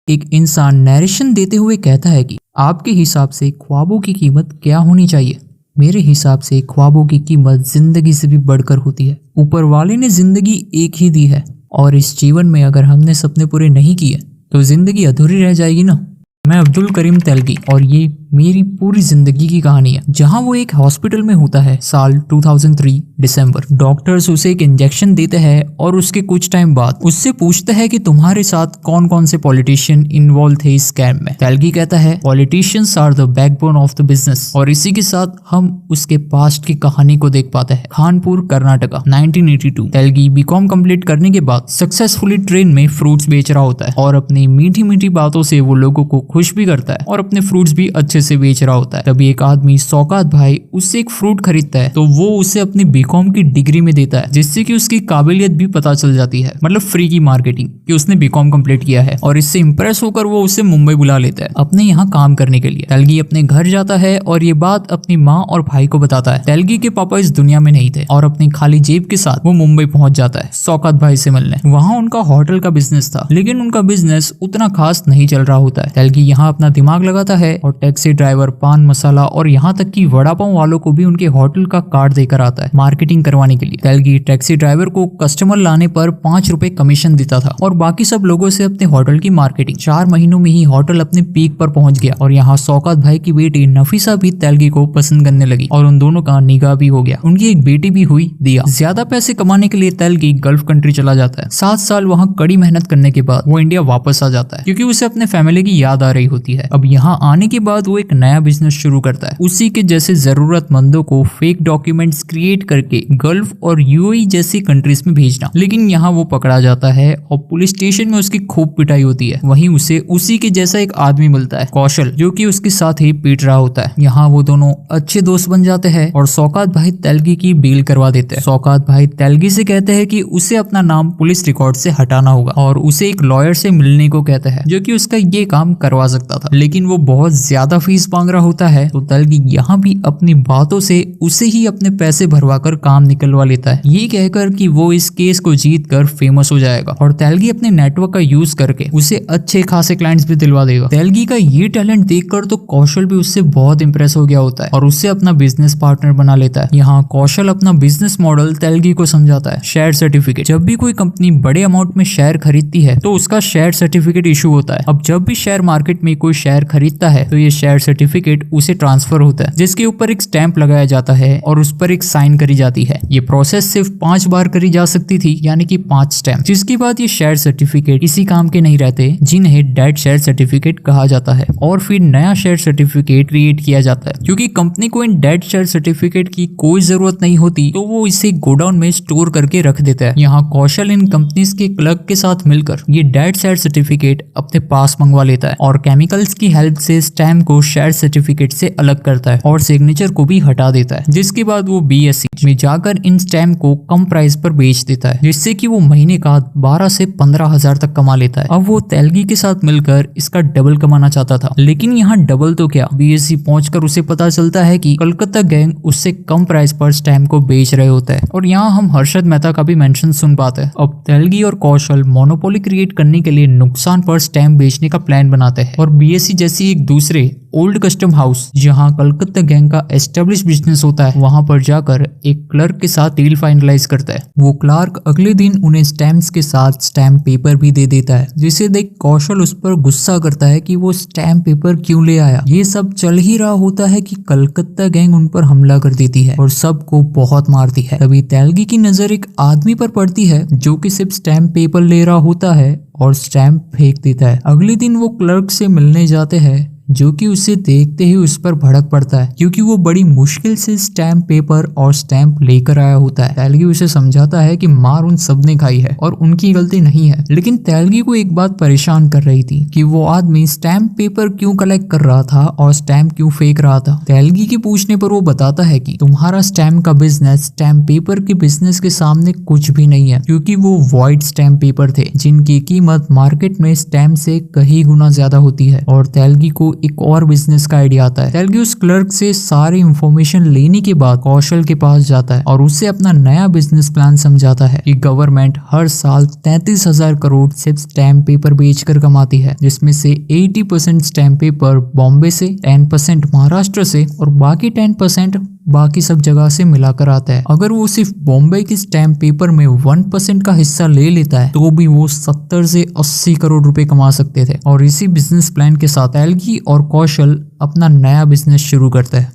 एक इंसान नरेशन देते हुए कहता है कि आपके हिसाब से ख्वाबों की कीमत क्या होनी चाहिए। मेरे हिसाब से ख्वाबों की कीमत जिंदगी से भी बढ़कर होती है। ऊपर वाले ने जिंदगी एक ही दी है और इस जीवन में अगर हमने सपने पूरे नहीं किए तो जिंदगी अधूरी रह जाएगी ना। मैं अब्दुल करीम तेलगी और ये मेरी पूरी जिंदगी की कहानी है। जहां वो एक हॉस्पिटल में होता है साल 2003 दिसंबर। डॉक्टर्स उसे एक इंजेक्शन देते हैं और उसके कुछ टाइम बाद उससे पूछते हैं कि तुम्हारे साथ कौन कौन से पॉलिटिशियन इन्वॉल्व थे इस स्कैम में। तेलगी कहता है politicians are the backbone of the business. और इसी के साथ हम उसके पास्ट की कहानी को देख पाते हैं। कानपुर कर्नाटका 1982। तेलगी बीकॉम कंप्लीट करने के बाद सक्सेसफुली ट्रेन में फ्रूट्स बेच रहा होता है और अपनी मीठी मीठी बातों से वो लोगों को खुश भी करता है और अपने फ्रूट्स भी अच्छे से बेच रहा होता है। तभी एक आदमी शौकत भाई उससे एक फ्रूट खरीदता है तो वो उसे अपनी बीकॉम की डिग्री में देता है, जिससे कि उसकी काबिलियत भी पता चल जाती है। मतलब फ्री की मार्केटिंग कि उसने बीकॉम कंप्लीट किया है। और इससे इंप्रेस होकर वो उसे मुंबई बुला लेता है अपने यहाँ काम करने के लिए। तेलगी अपने घर जाता है और ये बात अपनी माँ और भाई को बताता है। तेलगी के पापा इस दुनिया में नहीं थे और अपनी खाली जेब के साथ वो मुंबई पहुंच जाता है शौकत भाई से मिलने। वहाँ उनका होटल का बिजनेस था, लेकिन उनका बिजनेस उतना खास नहीं चल रहा होता है। तेलगी यहाँ अपना दिमाग लगाता है और टैक्सी ड्राइवर, पान मसाला और यहाँ तक कि वड़ा पाव वालों को भी उनके होटल का कार्ड देकर आता है मार्केटिंग करवाने के लिए। तेलगी टैक्सी ड्राइवर को कस्टमर लाने पर 5 रुपए कमीशन देता था और बाकी सब लोगों से अपने होटल की मार्केटिंग। 4 महीनों में ही होटल अपने पीक पर पहुंच गया और यहाँ शौकत भाई की बेटी नफीसा भी तेलगी को पसंद करने लगी और उन दोनों का निकाह भी हो गया। उनकी एक बेटी भी हुई, दिया। ज्यादा पैसे कमाने के लिए तेलगी गल्फ कंट्री चला जाता है। 7 साल वहाँ कड़ी मेहनत करने के बाद वो इंडिया वापस आ जाता है क्योंकि उसे अपने फैमिली की याद आ रही होती है। अब यहाँ आने के बाद वो एक नया बिजनेस शुरू करता है, उसी के जैसे जरूरतमंदों को फेक डॉक्यूमेंट्स क्रिएट करके गल्फ और यूएई जैसी कंट्रीज में भेजना। लेकिन यहाँ वो पकड़ा जाता है और पुलिस स्टेशन में उसकी खूब पिटाई होती है। वहीं उसे उसी के जैसा एक आदमी मिलता है, कौशल, जो कि उसके साथ ही पीट रहा होता है। यहाँ वो दोनों अच्छे दोस्त बन जाते हैं और शौकत भाई तेलगी की बेल करवा देते हैं। शौकत भाई तेलगी से कहते हैं कि उसे अपना नाम पुलिस रिकॉर्ड से हटाना होगा और उसे एक लॉयर से मिलने को कहते हैं जो कि उसका ये काम करवा सकता था, लेकिन वो बहुत ज्यादा फीस मांग रहा होता है। तो तेलगी यहाँ भी अपनी बातों से उसे ही अपने पैसे भरवाकर काम निकलवा लेता है, ये कहकर कि वो इस केस को जीत कर फेमस हो जाएगा और तेलगी अपने नेटवर्क का यूज करके उसे अच्छे खासे क्लाइंट्स भी दिलवा देगा। तेलगी का ये टैलेंट देखकर तो कौशल भी उससे बहुत इंप्रेस हो गया होता है और उससे अपना बिजनेस पार्टनर बना लेता है। यहाँ कौशल अपना बिजनेस मॉडल तेलगी को समझाता है। शेयर सर्टिफिकेट, जब भी कोई कंपनी बड़े अमाउंट में शेयर खरीदती है तो उसका शेयर सर्टिफिकेट इशू होता है। अब जब भी शेयर मार्केट में कोई शेयर खरीदता है तो ये शेयर सर्टिफिकेट उसे ट्रांसफर होता है, जिसके ऊपर एक स्टैंप लगाया जाता है और उस पर एक साइन करी जाती है। ये प्रोसेस सिर्फ 5 बार करी जा सकती थी, यानी कि 5 स्टैंप, जिसके बाद ये शेयर सर्टिफिकेट किसी काम के नहीं रहते, जिन्हें डेड शेयर सर्टिफिकेट कहा जाता है। और फिर नया शेयर सर्टिफिकेट क्रिएट किया जाता है। क्योंकि कंपनी को इन डेड शेयर सर्टिफिकेट की कोई जरूरत नहीं होती तो वो इसे गोडाउन में स्टोर करके रख देता है। यहाँ कौशल इन कंपनीज के क्लर्क के साथ मिलकर ये डेड शेयर सर्टिफिकेट अपने पास मंगवा लेता है और केमिकल्स की हेल्प से स्टैम्प को शेयर सर्टिफिकेट से अलग करता है और सिग्नेचर को भी हटा देता है, जिसके बाद वो बीएसई में जाकर इन स्टैम्प को कम प्राइस पर बेच देता है, जिससे कि वो महीने का 12 से 15 हजार तक कमा लेता है। अब वो तेलगी के साथ मिलकर इसका डबल कमाना चाहता था, लेकिन यहाँ डबल तो क्या, बीएसई पहुंचकर उसे पता चलता है कि कलकत्ता गैंग उससे कम प्राइस पर स्टैम्प को बेच रहे होता है। और यहाँ हम हर्षद मेहता का भी मेंशन सुन पाते हैं। अब तेलगी और कौशल मोनोपोली क्रिएट करने के लिए नुकसान पर स्टैम्प बेचने का प्लान बनाते हैं और बीएसई जैसी एक दूसरे ओल्ड कस्टम हाउस जहां कलकत्ता गैंग का एस्टेब्लिश बिजनेस होता है वहां पर जाकर एक क्लर्क के साथ डील फाइनलाइज करता है। वो क्लर्क अगले दिन उन्हें स्टैम्प्स के साथ स्टैम्प पेपर भी दे देता है, जिसे देख कौशल उस पर गुस्सा करता है कि वो स्टैम्प पेपर क्यों ले आया। ये सब चल ही रहा होता है कि कलकत्ता गैंग उन पर हमला कर देती है और सबको बहुत मारती है। तभी तेलगी की नजर एक आदमी पर पड़ती है जो कि सिर्फ स्टैम्प पेपर ले रहा होता है और स्टैम्प फेंक देता है। अगले दिन वो क्लर्क से मिलने जाते हैं जो कि उसे देखते ही उस पर भड़क पड़ता है, क्योंकि वो बड़ी मुश्किल से स्टैम्प पेपर और स्टैम्प लेकर आया होता है। तेलगी उसे समझाता है कि मार उन सब ने खाई है और उनकी गलती नहीं है, लेकिन तेलगी को एक बात परेशान कर रही थी कि वो आदमी स्टैम्प पेपर क्यों कलेक्ट कर रहा था और स्टैम्प क्यों फेंक रहा था। तेलगी के पूछने पर वो बताता है कि तुम्हारा स्टैम्प का बिजनेस स्टैम्प पेपर के बिजनेस के सामने कुछ भी नहीं है, क्योंकि वो वॉइड स्टैम्प पेपर थे जिनकी कीमत मार्केट में स्टैम्प से कई गुना ज्यादा होती है। और तेलगी को एक और बिजनेस का आइडिया आता है। तेलगी उस क्लर्क से सारी इंफॉर्मेशन लेने के बाद कौशल के पास जाता है और उससे अपना नया बिजनेस प्लान समझाता है कि गवर्नमेंट हर साल 33,000 करोड़ सिर्फ स्टैम्प पेपर बेचकर कमाती है, जिसमें से 80% स्टैम्प पेपर बॉम्बे से, 10% महाराष्ट्र से और बाकी 10% बाकी सब जगह से मिलाकर आता है। अगर वो सिर्फ बॉम्बे के स्टैम्प पेपर में 1% का हिस्सा ले लेता है तो भी वो 70 से 80 करोड़ रुपए कमा सकते थे। और इसी बिजनेस प्लान के साथ तेलगी और कौशल अपना नया बिजनेस शुरू करता है।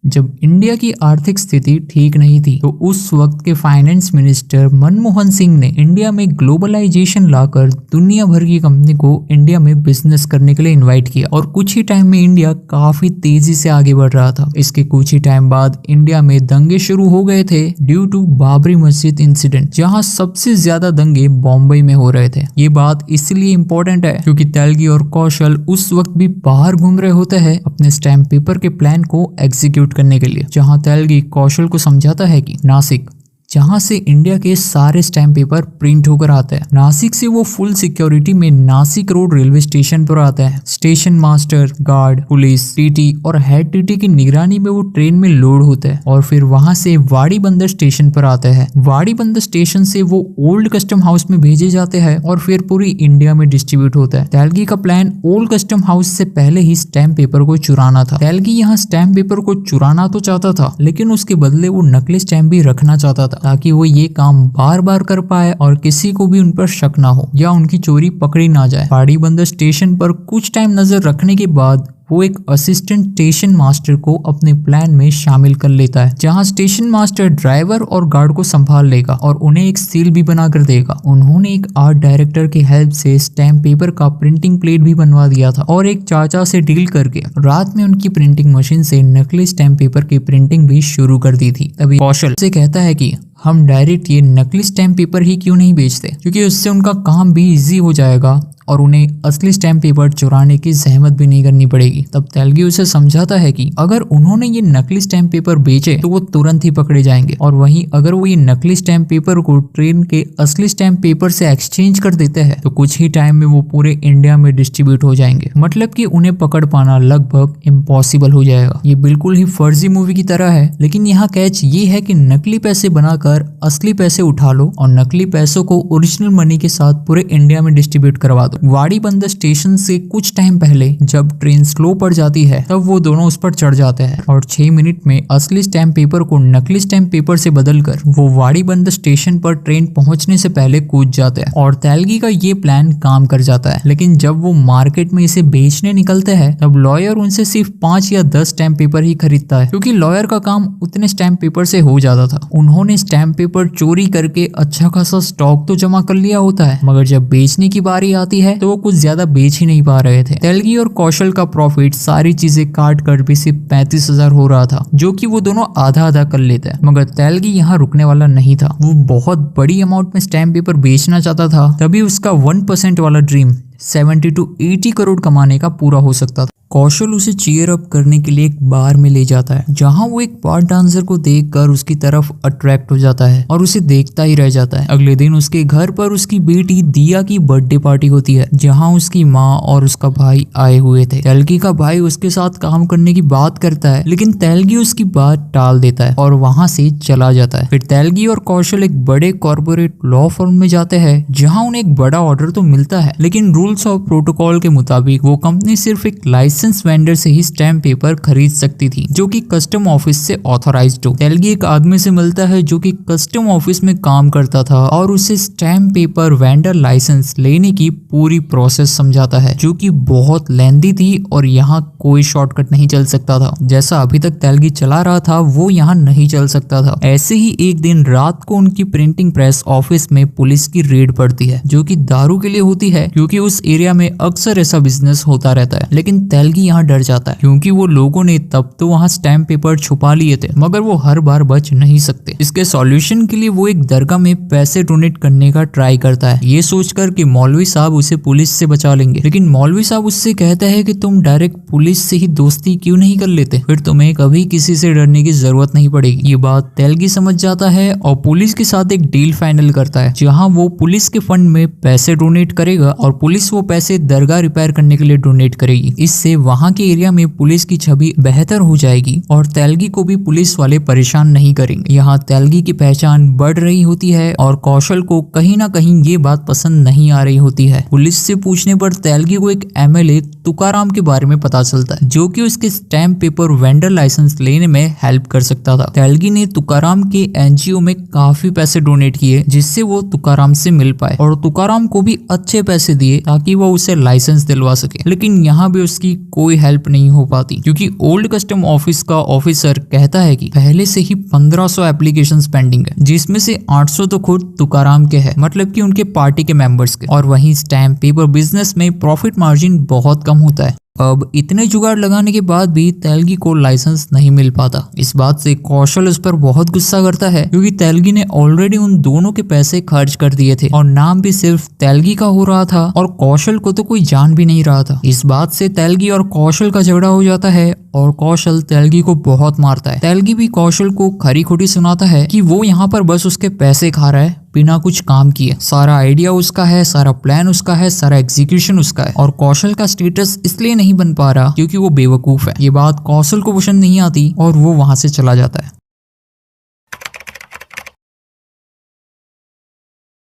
जब इंडिया की आर्थिक स्थिति ठीक नहीं थी तो उस वक्त के फाइनेंस मिनिस्टर मनमोहन सिंह ने इंडिया में ग्लोबलाइजेशन लाकर दुनिया भर की कंपनी को इंडिया में बिजनेस करने के लिए इनवाइट किया और कुछ ही टाइम में इंडिया काफी तेजी से आगे बढ़ रहा था। इसके कुछ ही टाइम बाद इंडिया में दंगे शुरू हो गए थे ड्यू टू बाबरी मस्जिद इंसिडेंट, जहां सबसे ज्यादा दंगे बॉम्बे में हो रहे थे। ये बात इसलिए इम्पोर्टेंट है क्योंकि तेलगी और कौशल उस वक्त भी बाहर घूम रहे होते हैं अपने स्टैम्प पेपर के प्लान को एग्जीक्यूट करने के लिए। जहां तेलगी कौशल को समझाता है कि नासिक, जहां से इंडिया के सारे स्टैम्प पेपर प्रिंट होकर आते हैं, नासिक से वो फुल सिक्योरिटी में नासिक रोड रेलवे स्टेशन पर आता है। Station master, guard, police, TT और हेड टीटी की निगरानी में वो ट्रेन में लोड होते हैं और फिर वहां से वाड़ी बंदर स्टेशन पर आते हैं। वाड़ी बंदर स्टेशन से वो ओल्ड कस्टम हाउस में भेजे जाते हैं और फिर पूरी इंडिया में डिस्ट्रीब्यूट होता है। तेलगी का प्लान ओल्ड कस्टम हाउस से पहले ही स्टैम्प पेपर को चुराना था। तेलगी यहाँ स्टैम्प पेपर को चुराना तो चाहता था, लेकिन उसके बदले वो नकली स्टैम्प भी रखना चाहता था ताकि वो ये काम बार बार कर पाए और किसी को भी उन पर शक ना हो या उनकी चोरी पकड़ी ना जाए। वाड़ी बंदर स्टेशन पर कुछ टाइम नजर रखने के बाद वो एक असिस्टेंट स्टेशन मास्टर को अपने प्लान में शामिल कर लेता है, जहां स्टेशन मास्टर ड्राइवर और गार्ड को संभाल लेगा और उन्हें एक सील भी बनाकर देगा। उन्होंने एक आर्ट डायरेक्टर की हेल्प से स्टैम्प पेपर का प्रिंटिंग प्लेट भी बनवा दिया था और एक चाचा से डील करके रात में उनकी प्रिंटिंग मशीन से नकली स्टैम्प पेपर की प्रिंटिंग भी शुरू कर दी थी। तभी कौशल से कहता है कि हम डायरेक्ट ये नकली स्टैम्प पेपर ही क्यों नहीं बेचते, क्योंकि उससे उनका काम भी इजी हो जाएगा और उन्हें असली स्टैम्प पेपर चुराने की जहमत भी नहीं करनी पड़ेगी। तब तेलगी उसे समझाता है कि अगर उन्होंने ये नकली स्टैम्प पेपर बेचे तो वो तुरंत ही पकड़े जाएंगे, और वहीं अगर वो ये नकली स्टैम्प पेपर को ट्रेन के असली स्टैम्प पेपर से एक्सचेंज कर देते हैं तो कुछ ही टाइम में वो पूरे इंडिया में डिस्ट्रीब्यूट हो जाएंगे। मतलब कि उन्हें पकड़ पाना लगभग इम्पॉसिबल हो जाएगा। ये बिल्कुल ही फर्जी मूवी की तरह है, लेकिन यहाँ कैच ये है कि नकली पैसे बनाकर असली पैसे उठा लो और नकली पैसों को ओरिजिनल मनी के साथ पूरे इंडिया में डिस्ट्रीब्यूट करवा दो। वाड़ी बंदर स्टेशन से कुछ टाइम पहले जब ट्रेन स्लो पड़ जाती है तब वो दोनों उस पर चढ़ जाते हैं और 6 मिनट में असली स्टैम्प पेपर को नकली स्टैम्प पेपर से बदलकर वो वाड़ी बंदर स्टेशन पर ट्रेन पहुंचने से पहले कूद जाते हैं और तेलगी का ये प्लान काम कर जाता है। लेकिन जब वो मार्केट में इसे बेचने निकलते हैं तब लॉयर उनसे सिर्फ 5 या 10 स्टैम्प पेपर ही खरीदता है, क्योंकि लॉयर का काम उतने स्टैम्प पेपर से हो जाता था। उन्होंने स्टैम्प पेपर चोरी करके अच्छा खासा स्टॉक तो जमा कर लिया होता है, मगर जब बेचने की बारी आती है तो वो कुछ ज्यादा बेच ही नहीं पा रहे थे। तेलगी और कौशल का प्रॉफिट सारी चीजें काट कर भी सिर्फ 35,000 हो रहा था, जो कि वो दोनों आधा आधा कर लेते हैं। मगर तेलगी यहाँ रुकने वाला नहीं था, वो बहुत बड़ी अमाउंट में स्टैम्प पेपर बेचना चाहता था। तभी उसका 1% वाला ड्रीम 70 to 80 करोड़ कमाने का पूरा हो सकता था। कौशल उसे चीयर अप करने के लिए एक बार में ले जाता है, जहां वो एक बार डांसर को देखकर उसकी तरफ अट्रैक्ट हो जाता है और उसे देखता ही रह जाता है। अगले दिन उसके घर पर उसकी बेटी दिया की बर्थडे पार्टी होती है, जहां उसकी माँ और उसका भाई आए हुए थे। तेलगी का भाई उसके साथ काम करने की बात करता है, लेकिन तेलगी उसकी बात टाल देता है और वहां से चला जाता है। फिर तेलगी और कौशल एक बड़े कॉर्पोरेट लॉ फर्म में जाते हैं, जहाँ उन्हें एक बड़ा ऑर्डर तो मिलता है, लेकिन रूल्स ऑफ प्रोटोकॉल के मुताबिक वो कंपनी सिर्फ एक लाइसेंस वेंडर से ही स्टैम्प पेपर खरीद सकती थी, जो कि कस्टम ऑफिस से ऑथराइज्ड हो। तेलगी एक आदमी से मिलता है जो कि कस्टम ऑफिस में काम करता था और उसे स्टैम्प पेपर वेंडर लाइसेंस लेने की पूरी प्रोसेस समझाता है, जो कि बहुत लेंदी थी और यहाँ कोई शॉर्टकट नहीं चल सकता था। जैसा अभी तक तेलगी चला रहा था वो यहाँ नहीं चल सकता था। ऐसे ही एक दिन रात को उनकी प्रिंटिंग प्रेस ऑफिस में पुलिस की रेड पड़ती है, जो कि दारू के लिए होती है, क्योंकि उस एरिया में अक्सर ऐसा बिजनेस होता रहता है, लेकिन तेलगी यहाँ डर जाता है क्योंकि वो लोगों ने तब तो वहाँ स्टैम्प पेपर छुपा लिए थे, मगर वो हर बार बच नहीं सकते। इसके सॉल्यूशन के लिए वो एक दरगाह में पैसे डोनेट करने का ट्राई करता है, ये सोचकर कि मौलवी साहब उसे पुलिस से बचा लेंगे। लेकिन मौलवी साहब उससे कहता है कि तुम डायरेक्ट पुलिस से ही दोस्ती क्यों नहीं कर लेते, फिर तुम्हें कभी किसी से डरने की जरूरत नहीं पड़ेगी। ये बात तेलगी समझ जाता है और पुलिस के साथ एक डील फाइनल करता है, जहाँ वो पुलिस के फंड में पैसे डोनेट करेगा और पुलिस वो पैसे दरगाह रिपेयर करने के लिए डोनेट करेगी। इससे वहाँ के एरिया में पुलिस की छवि बेहतर हो जाएगी और तेलगी को भी पुलिस वाले परेशान नहीं करेंगे। यहाँ तेलगी की पहचान बढ़ रही होती है और कौशल को कहीं ना कहीं ये बात पसंद नहीं आ रही होती है। पुलिस से पूछने पर तेलगी को एक एमएलए तुकाराम के बारे में पता चलता है, जो कि उसके स्टैम्प पेपर वेंडर लाइसेंस लेने में हेल्प कर सकता था। तेलगी ने तुकाराम के एनजीओ में काफी पैसे डोनेट किए, जिससे वो तुकाराम से मिल पाए और तुकाराम को भी अच्छे पैसे दिए ताकि वो उसे लाइसेंस दिलवा सके। लेकिन यहाँ भी उसकी कोई हेल्प नहीं हो पाती क्योंकि ओल्ड कस्टम ऑफिस का ऑफिसर कहता है कि पहले से ही 1500 एप्लीकेशंस पेंडिंग है, जिसमें से 800 तो खुद तुकाराम के हैं, मतलब कि उनके पार्टी के मेंबर्स के। और वहीं स्टैम्प पेपर बिजनेस में प्रॉफिट मार्जिन बहुत कम होता है। अब इतने जुगाड़ लगाने के बाद भी तेलगी को लाइसेंस नहीं मिल पाता। इस बात से कौशल उस पर बहुत गुस्सा करता है क्योंकि तेलगी ने ऑलरेडी उन दोनों के पैसे खर्च कर दिए थे और नाम भी सिर्फ तेलगी का हो रहा था और कौशल को तो कोई जान भी नहीं रहा था। इस बात से तेलगी और कौशल का झगड़ा हो जाता है और कौशल तेलगी को बहुत मारता है। तेलगी भी कौशल को खरी खोटी सुनाता है कि वो यहाँ पर बस उसके पैसे खा रहा है बिना कुछ काम किए। सारा आइडिया उसका है, सारा प्लान उसका है, सारा एग्जीक्यूशन उसका है और कौशल का स्टेटस इसलिए नहीं बन पा रहा क्योंकि वो बेवकूफ है। ये बात कौशल को पसंद नहीं आती और वो वहां से चला जाता है।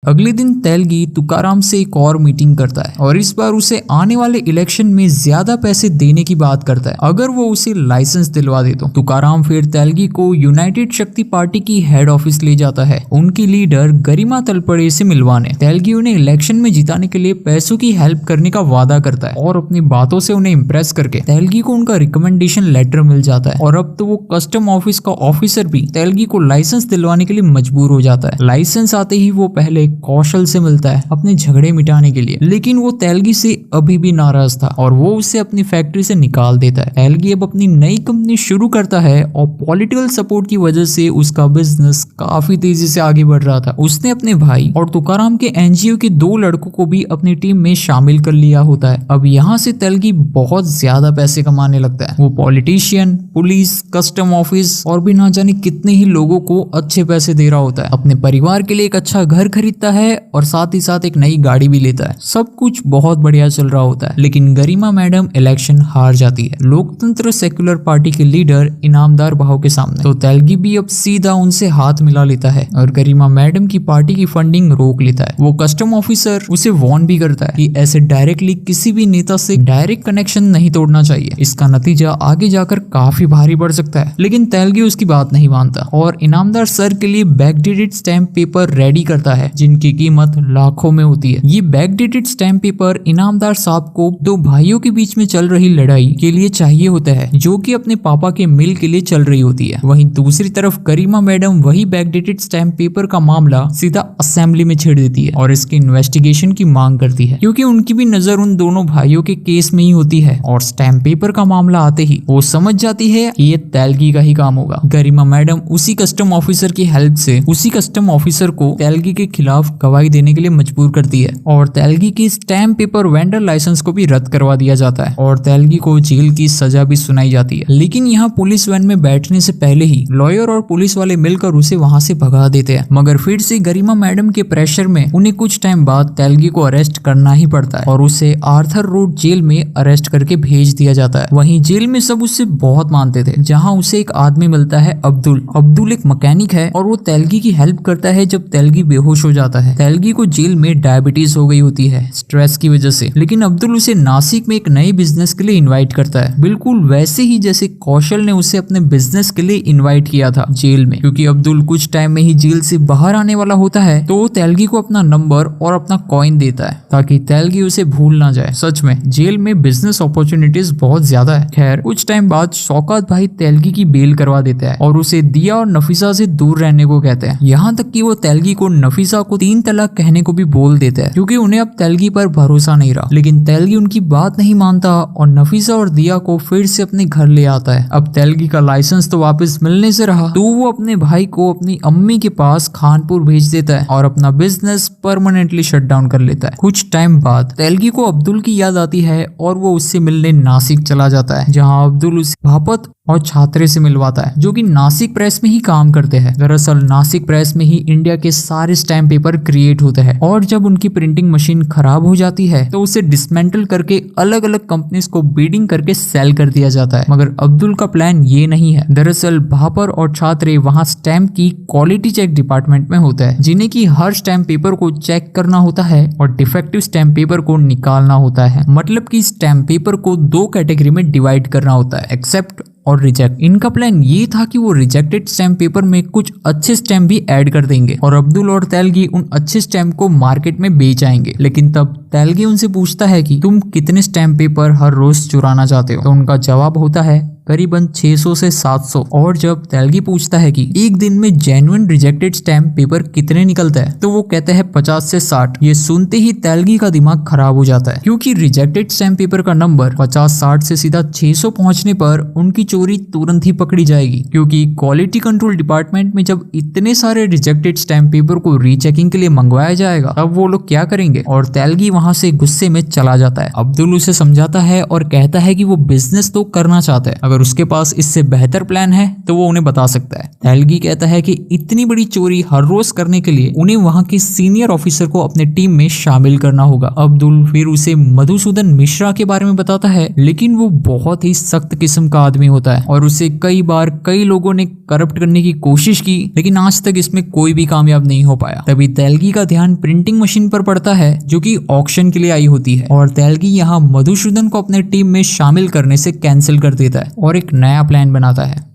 अगले दिन तेलगी तुकाराम से एक और मीटिंग करता है और इस बार उसे आने वाले इलेक्शन में ज्यादा पैसे देने की बात करता है अगर वो उसे लाइसेंस दिलवा दे तो। तुकाराम फिर तेलगी को यूनाइटेड शक्ति पार्टी की हेड ऑफिस ले जाता है, उनकी लीडर गरिमा तलपड़े से मिलवाने। तेलगी उन्हें इलेक्शन में जिताने के लिए पैसों की हेल्प करने का वादा करता है और अपनी बातों से उन्हें इम्प्रेस करके तेलगी को उनका रिकमेंडेशन लेटर मिल जाता है। और अब तो वो कस्टम ऑफिस का ऑफिसर भी तेलगी को लाइसेंस दिलवाने के लिए मजबूर हो जाता है। लाइसेंस आते ही वो पहले कौशल से मिलता है अपने झगड़े मिटाने के लिए, लेकिन वो तेलगी से अभी भी नाराज था और वो उसे अपनी फैक्ट्री से निकाल देता है। तेलगी अब अपनी नई कंपनी शुरू करता है और पॉलिटिकल सपोर्ट की वजह से उसका बिजनेस काफी तेजी से आगे बढ़ रहा था। उसने अपने भाई और तुकाराम के एनजीओ के 2 लड़कों को भी अपनी टीम में शामिल कर लिया होता है। अब यहाँ से तेलगी बहुत ज्यादा पैसे कमाने लगता है। वो पॉलिटिशियन, पुलिस, कस्टम ऑफिस और भी ना जाने कितने ही लोगों को अच्छे पैसे दे रहा होता है। अपने परिवार के लिए एक अच्छा घर खरीदता है और साथ ही साथ एक नई गाड़ी भी लेता है। सब कुछ बहुत बढ़िया चल रहा होता है, लेकिन गरिमा मैडम इलेक्शन हार जाती है लोकतंत्र सेक्युलर पार्टी के लीडर इनामदार भाव के सामने। तो तेलगी भी अब सीधा उनसे हाथ मिला लेता है और गरिमा मैडम की पार्टी की फंडिंग रोक लेता है। वो कस्टम ऑफिसर उसे वार्न भी करता है कि ऐसे डायरेक्टली किसी भी नेता से डायरेक्ट कनेक्शन नहीं तोड़ना चाहिए, इसका नतीजा आगे जाकर काफी भारी पड़ सकता है। लेकिन तेलगी उसकी बात नहीं मानता और इनामदार सर के लिए बैकडेटेड स्टैम्प पेपर रेडी करता है जिनकी कीमत लाखों में होती है। ये बैकडेटेड स्टैम्प पेपर इनामदार साहब को 2 भाइयों के बीच में चल रही लड़ाई के लिए चाहिए होता है, जो कि अपने पापा के मिल के लिए चल रही होती है। वहीं दूसरी तरफ गरिमा मैडम वही बैकडेटेड स्टैम्प पेपर का मामला सीधा असेंबली में छेड़ देती है और इसकी इन्वेस्टिगेशन की मांग करती है, क्योंकि उनकी भी नजर उन दोनों भाइयों के केस में ही होती है। और स्टैम्प पेपर का मामला आते ही वो समझ जाती है कि ये तेलगी का ही काम होगा। गरिमा मैडम उसी कस्टम ऑफिसर की हेल्प से उसी कस्टम ऑफिसर को तेलगी के खिलाफ गवाही देने के लिए मजबूर करती है और तेलगी की स्टैम्प पेपर वेंडर लाइसेंस को भी रद्द करवा दिया जाता है और तेलगी को जेल की सजा भी सुनाई जाती है। लेकिन यहाँ पुलिस वैन में बैठने से पहले ही लॉयर और पुलिस वाले मिलकर उसे वहाँ से भगा देते हैं, मगर फिर से गरिमा मैडम के प्रेशर में उन्हें कुछ टाइम बाद तेलगी को अरेस्ट करना ही पड़ता है और उसे आर्थर रोड जेल में अरेस्ट करके भेज दिया जाता है। वहीं जेल में सब उससे बहुत मानते थे, जहाँ उसे एक आदमी मिलता है अब्दुल एक मैकेनिक है और वो तेलगी की हेल्प करता है जब तेलगी बेहोश हो जाता है। तेलगी को जेल में डायबिटीज हो गई होती है स्ट्रेस की वजह से, लेकिन अब्दुल उसे नासिक में एक नए बिजनेस के लिए इनवाइट करता है, बिल्कुल वैसे ही जैसे कौशल ने उसे अपने बिजनेस के लिए इनवाइट किया था जेल में। क्योंकि अब्दुल कुछ टाइम में ही जेल से बाहर आने वाला होता है तो वो तेलगी को अपना नंबर और अपना कॉइन देता है ताकि तेलगी उसे भूल ना जाए। सच में जेल में बिजनेस अपॉर्चुनिटीज बहुत ज्यादा है। खैर कुछ टाइम बाद शौकत भाई तेलगी की बेल करवा देता है और उसे दिया और नफीसा से दूर रहने को कहते हैं। यहाँ तक कि वो तेलगी को नफीसा को को 3 तलाक कहने को भी बोल देता है, क्योंकि उन्हें अब तेलगी पर भरोसा नहीं रहा। लेकिन तेलगी उनकी बात नहीं मानता और नफीसा और दिया को फिर से अपने घर ले आता है। अब तेलगी का लाइसेंस तो वापस मिलने से रहा, तो वो अपने भाई को अपनी अम्मी के पास खानपुर भेज देता है और अपना बिजनेस परमानेंटली शट डाउन कर लेता है। कुछ टाइम बाद तेलगी को अब्दुल की याद आती है और वो उससे मिलने नासिक चला जाता है, जहाँ अब्दुल उसे भापत और छात्रे से मिलवाता है, जो कि नासिक प्रेस में ही काम करते हैं। दरअसल नासिक प्रेस में ही इंडिया के सारे स्टैम्प पेपर क्रिएट होते हैं और जब उनकी प्रिंटिंग मशीन खराब हो जाती है तो उसे डिसमेंटल करके अलग अलग कंपनीज को बीडिंग करके सेल कर दिया जाता है। मगर अब्दुल का प्लान ये नहीं है। दरअसल भापर और छात्रे वहाँ स्टैम्प की क्वालिटी चेक डिपार्टमेंट में होता है, जिन्हें की हर स्टैम्प पेपर को चेक करना होता है और डिफेक्टिव स्टैम्प पेपर को निकालना होता है। मतलब कि स्टैम्प पेपर को 2 कैटेगरी में डिवाइड करना होता है, एक्सेप्ट और रिजेक्ट। इनका प्लान ये था कि वो रिजेक्टेड स्टैम्प पेपर में कुछ अच्छे स्टैम्प भी ऐड कर देंगे और अब्दुल और तेलगी उन अच्छे स्टैम्प को मार्केट में बेच आएंगे। लेकिन तब तेलगी उनसे पूछता है कि तुम कितने स्टैम्प पेपर हर रोज चुराना चाहते हो, तो उनका जवाब होता है करीबन 600 से 700। और जब तेलगी पूछता है कि एक दिन में जेन्युइन रिजेक्टेड स्टैम्प पेपर कितने निकलता है, तो वो कहते हैं 50 से 60। ये सुनते ही तेलगी का दिमाग खराब हो जाता है, क्योंकि रिजेक्टेड स्टैम्प पेपर का नंबर 50-60 से सीधा 600 पहुंचने पर उनकी चोरी तुरंत ही पकड़ी जाएगी। क्योंकि क्वालिटी कंट्रोल डिपार्टमेंट में जब इतने सारे रिजेक्टेड स्टैम्प पेपर को रीचेकिंग के लिए मंगवाया जाएगा, तब वो लोग क्या करेंगे। और तेलगी वहां से गुस्से में चला जाता है। अब्दुल उसे समझाता है और कहता है कि वो बिजनेस तो करना चाहता है, अगर उसके पास इससे बेहतर प्लान है तो वो उन्हें बता सकता है। तेलगी कहता है कि इतनी बड़ी चोरी हर रोज करने के लिए उन्हें वहां के सीनियर ऑफिसर को अपने टीम में शामिल करना होगा। अब्दुल फिर उसे मधुसूदन मिश्रा के बारे में बताता है, लेकिन वो बहुत ही सख्त किस्म का आदमी होता है और उसे कई बार कई लोगों ने करप्ट करने की कोशिश की, लेकिन आज तक इसमें कोई भी कामयाब नहीं हो पाया। तभी तेलगी का ध्यान प्रिंटिंग मशीन पर पड़ता है, जो कि ऑक्शन के लिए आई होती है, और तेलगी यहाँ मधुसूदन को अपने टीम में शामिल करने से कैंसिल कर देता है और एक नया प्लान बनाता है।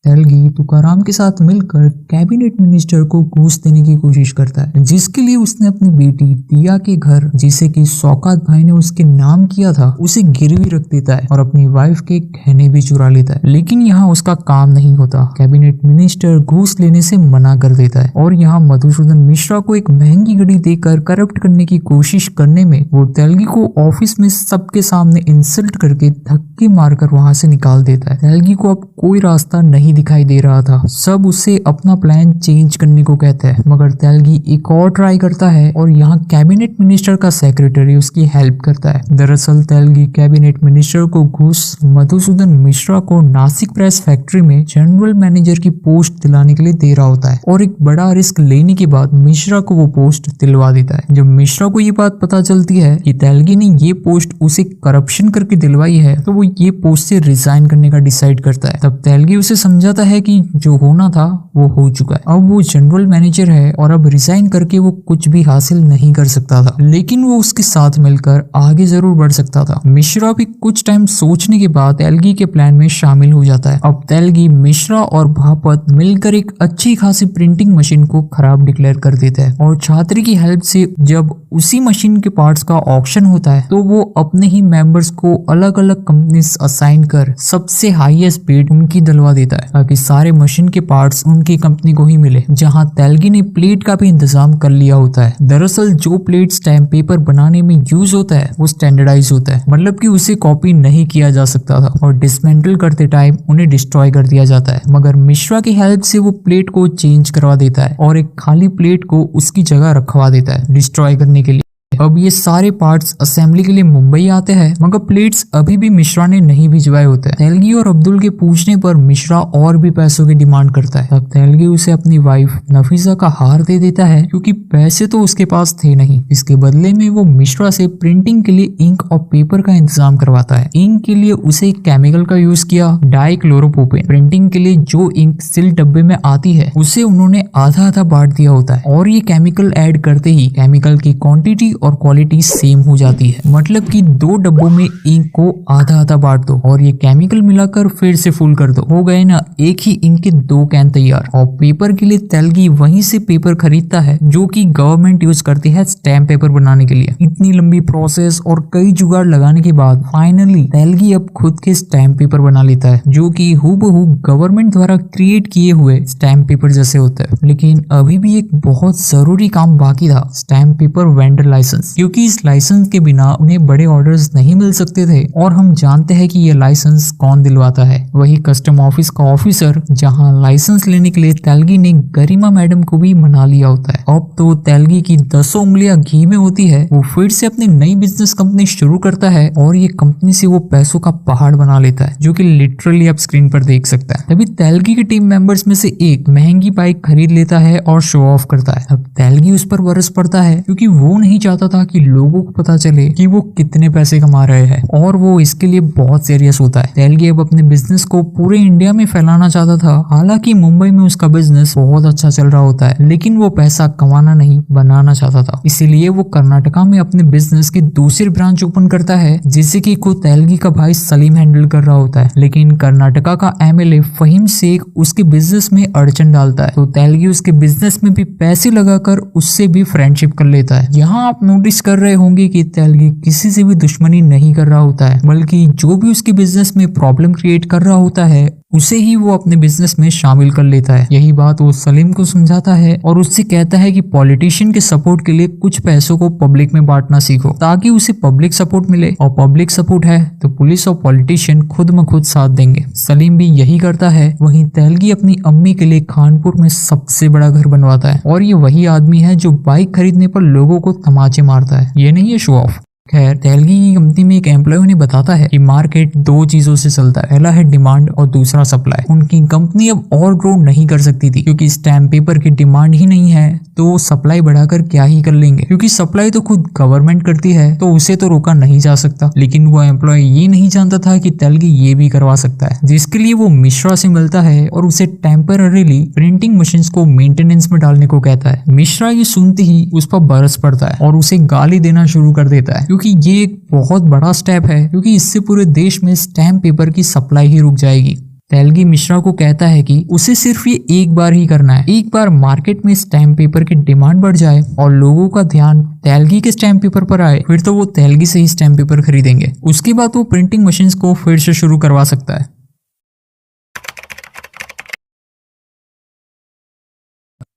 तेलगी तुकाराम के साथ मिलकर कैबिनेट मिनिस्टर को घूस देने की कोशिश करता है, जिसके लिए उसने अपनी बेटी दिया के घर, जिसे कि शौकत भाई ने उसके नाम किया था, उसे गिरवी रख देता है और अपनी वाइफ के गहने भी चुरा लेता है। लेकिन यहाँ उसका काम नहीं होता। कैबिनेट मिनिस्टर घूस लेने से मना कर देता है और यहाँ मधुसूदन मिश्रा को एक महंगी घड़ी देकर करप्ट करने की कोशिश करने में वो तेलगी को ऑफिस में सबके सामने इंसल्ट करके धक्के मारकर वहां से निकाल देता है। तेलगी को अब कोई रास्ता नहीं दिखाई दे रहा था। सब उसे अपना प्लान चेंज करने को कहता है, मगर तेलगी एक और ट्राई करता है और यहाँ कैबिनेट मिनिस्टर का सेक्रेटरी उसकी हेल्प करता है। दरअसल तेलगी कैबिनेट मिनिस्टर को घूस मधुसूदन मिश्रा को नासिक प्रेस फैक्ट्री में जनरल मैनेजर की पोस्ट दिलाने के लिए दे रहा होता है और एक बड़ा रिस्क लेने के बाद मिश्रा को वो पोस्ट दिलवा देता है। जब मिश्रा को ये बात पता चलती है कि तेलगी ने ये पोस्ट उसे करप्शन करके दिलवाई है, तो वो ये पोस्ट से रिजाइन करने का डिसाइड करता है। तब तेलगी उसे समझाता है कि जो होना था वो हो चुका है, अब वो जनरल मैनेजर है और अब रिजाइन करके वो कुछ भी हासिल नहीं कर सकता था, लेकिन वो उसके साथ मिलकर आगे जरूर बढ़ सकता था। मिश्रा भी कुछ टाइम सोचने के बाद तेलगी के प्लान में शामिल हो जाता है। अब तेलगी, मिश्रा और भापत मिलकर एक अच्छी खासी प्रिंटिंग मशीन को खराब डिक्लेयर कर देता है और छात्री की हेल्प से जब उसी मशीन के पार्ट्स का ऑक्शन होता है, तो वो अपने ही मेंबर्स को अलग अलग कंपनीज असाइन कर सबसे हाईएस्ट बिड उनकी दिलवा देता है, ताकि सारे मशीन के पार्ट्स उनकी कंपनी को ही मिले। जहां तेलगी ने प्लेट का भी इंतजाम कर लिया होता है। दरअसल जो प्लेट स्टैम्प पेपर बनाने में यूज होता है वो स्टैंडर्डाइज होता है, मतलब कि उसे कॉपी नहीं किया जा सकता था और डिसमेंटल करते टाइम उन्हें डिस्ट्रॉय कर दिया जाता है। मगर मिश्रा की हेल्प से वो प्लेट को चेंज करवा देता है और एक खाली प्लेट को उसकी जगह रखवा देता है डिस्ट्रॉय करने के लिए। अब ये सारे पार्ट्स असेंबली के लिए मुंबई आते हैं, मगर प्लेट्स अभी भी मिश्रा ने नहीं भिजवाए होते हैं। तेलगी और अब्दुल के पूछने पर मिश्रा और भी पैसों की डिमांड करता है। तब तेलगी उसे अपनी वाइफ नफीसा का हार दे देता है, क्योंकि पैसे तो उसके पास थे नहीं। इसके बदले में वो मिश्रा से प्रिंटिंग के लिए इंक और पेपर का इंतजाम करवाता है। इंक के लिए उसे एक केमिकल का यूज किया, डाइक्लोरोप्रोपेन। प्रिंटिंग के लिए जो इंक सिल डब्बे में आती है उसे उन्होंने आधा आधा बांट दिया होता है और ये केमिकल ऐड करते ही केमिकल की क्वांटिटी और और क्वालिटी सेम हो जाती है। मतलब कि 2 डब्बों में इंक को आधा आधा बांट दो और ये केमिकल मिलाकर फिर से फुल कर दो, हो गए ना एक ही इंक के 2 कैन तैयार। और पेपर के लिए तेलगी वहीं से पेपर खरीदता है जो कि गवर्नमेंट यूज करती है स्टैम्प पेपर बनाने के लिए। इतनी लंबी प्रोसेस और कई जुगाड़ लगाने के बाद फाइनली तेलगी अब खुद के स्टैम्प पेपर बना लेता है जो कि हूबहू गवर्नमेंट द्वारा क्रिएट किए हुए स्टैम्प पेपर जैसे होता है। लेकिन अभी भी एक बहुत जरूरी काम बाकी था, स्टैम्प पेपर वेंडर लाइसेंस, क्योंकि इस लाइसेंस के बिना उन्हें बड़े ऑर्डर्स नहीं मिल सकते थे। और हम जानते हैं कि ये लाइसेंस कौन दिलवाता है, वही कस्टम ऑफिस का ऑफिसर, जहां लाइसेंस लेने के लिए तेलगी ने गरिमा मैडम को भी मना लिया होता है। अब तो तेलगी की 10 उंगलियां घी में होती है। वो फिर से अपनी नई बिजनेस कंपनी शुरू करता है और ये कंपनी से वो पैसों का पहाड़ बना लेता है जो कि लिटरली आप स्क्रीन पर देख सकता है। तभी तेलगी के टीम मेंबर्स में से एक महंगी बाइक खरीद लेता है और शो ऑफ करता है। अब तेलगी उस पर बरस पड़ता है क्योंकि वो नहीं चाहता था कि लोगों को पता चले कि वो कितने पैसे कमा रहे हैं, और वो इसके लिए बहुत सीरियस होता है। तेलगी अब अपने बिजनेस को पूरे इंडिया में फैलाना चाहता था। हालांकि मुंबई में उसका बिजनेस बहुत अच्छा चल रहा होता है, लेकिन वो पैसा कमाना नहीं बनाना चाहता था। इसीलिए वो कर्नाटका में अपने बिजनेस की दूसरी ब्रांच ओपन करता है जिसे कि खुद तेलगी का भाई सलीम हैंडल कर रहा होता है। लेकिन कर्नाटका का एमएलए फहीम शेख उसके बिजनेस में अड़चन डालता है, तो तेलगी उसके बिजनेस में भी पैसे लगाकर उससे भी फ्रेंडशिप कर लेता है। यहाँ आप नोटिस कर रहे होंगे कि तेलगी किसी से भी दुश्मनी नहीं कर रहा होता है, बल्कि जो भी उसके बिजनेस में प्रॉब्लम क्रिएट कर रहा होता है उसे ही वो अपने बिजनेस में शामिल कर लेता है। यही बात वो सलीम को समझाता है और उससे कहता है कि पॉलिटिशियन के सपोर्ट के लिए कुछ पैसों को पब्लिक में बांटना सीखो ताकि उसे पब्लिक सपोर्ट मिले, और पब्लिक सपोर्ट है तो पुलिस और पॉलिटिशियन खुद में खुद साथ देंगे। सलीम भी यही करता है। वहीं तेलगी अपनी अम्मी के लिए कानपुर में सबसे बड़ा घर बनवाता है, और ये वही आदमी है जो बाइक खरीदने पर लोगों को तमाचे मारता है। ये नहीं है शो ऑफ। खैर, तेलगी की कंपनी में एक एम्प्लॉय उन्हें बताता है कि मार्केट 2 चीजों से चलता है, पहला है डिमांड और दूसरा सप्लाई। उनकी कंपनी अब और ग्रो नहीं कर सकती थी क्योंकि स्टैम्प पेपर की डिमांड ही नहीं है, तो सप्लाई बढ़ाकर क्या ही कर लेंगे, क्योंकि सप्लाई तो खुद गवर्नमेंट करती है तो उसे तो रोका नहीं जा सकता। लेकिन वो एम्प्लॉय ये नहीं जानता था कि तेलगी ये भी करवा सकता है, जिसके लिए वो मिश्रा से मिलता है और उसे टेम्पररीली प्रिंटिंग मशीन को मेंटेनेंस में डालने को कहता है। मिश्रा ये सुनते ही उस पर बरस पड़ता है और उसे गाली देना शुरू कर देता है, क्योंकि ये एक बहुत बड़ा स्टेप है, क्योंकि इससे पूरे देश में स्टैम्प पेपर की सप्लाई ही रुक जाएगी। तेलगी मिश्रा को कहता है कि उसे सिर्फ ये एक बार ही करना है। एक बार मार्केट में स्टैम्प पेपर की डिमांड बढ़ जाए और लोगों का ध्यान तेलगी के स्टैम्प पेपर पर आए, फिर तो वो तेलगी से ही स्टैम्प पेपर खरीदेंगे। उसके बाद वो प्रिंटिंग मशीन्स को फिर से शुरू करवा सकता है।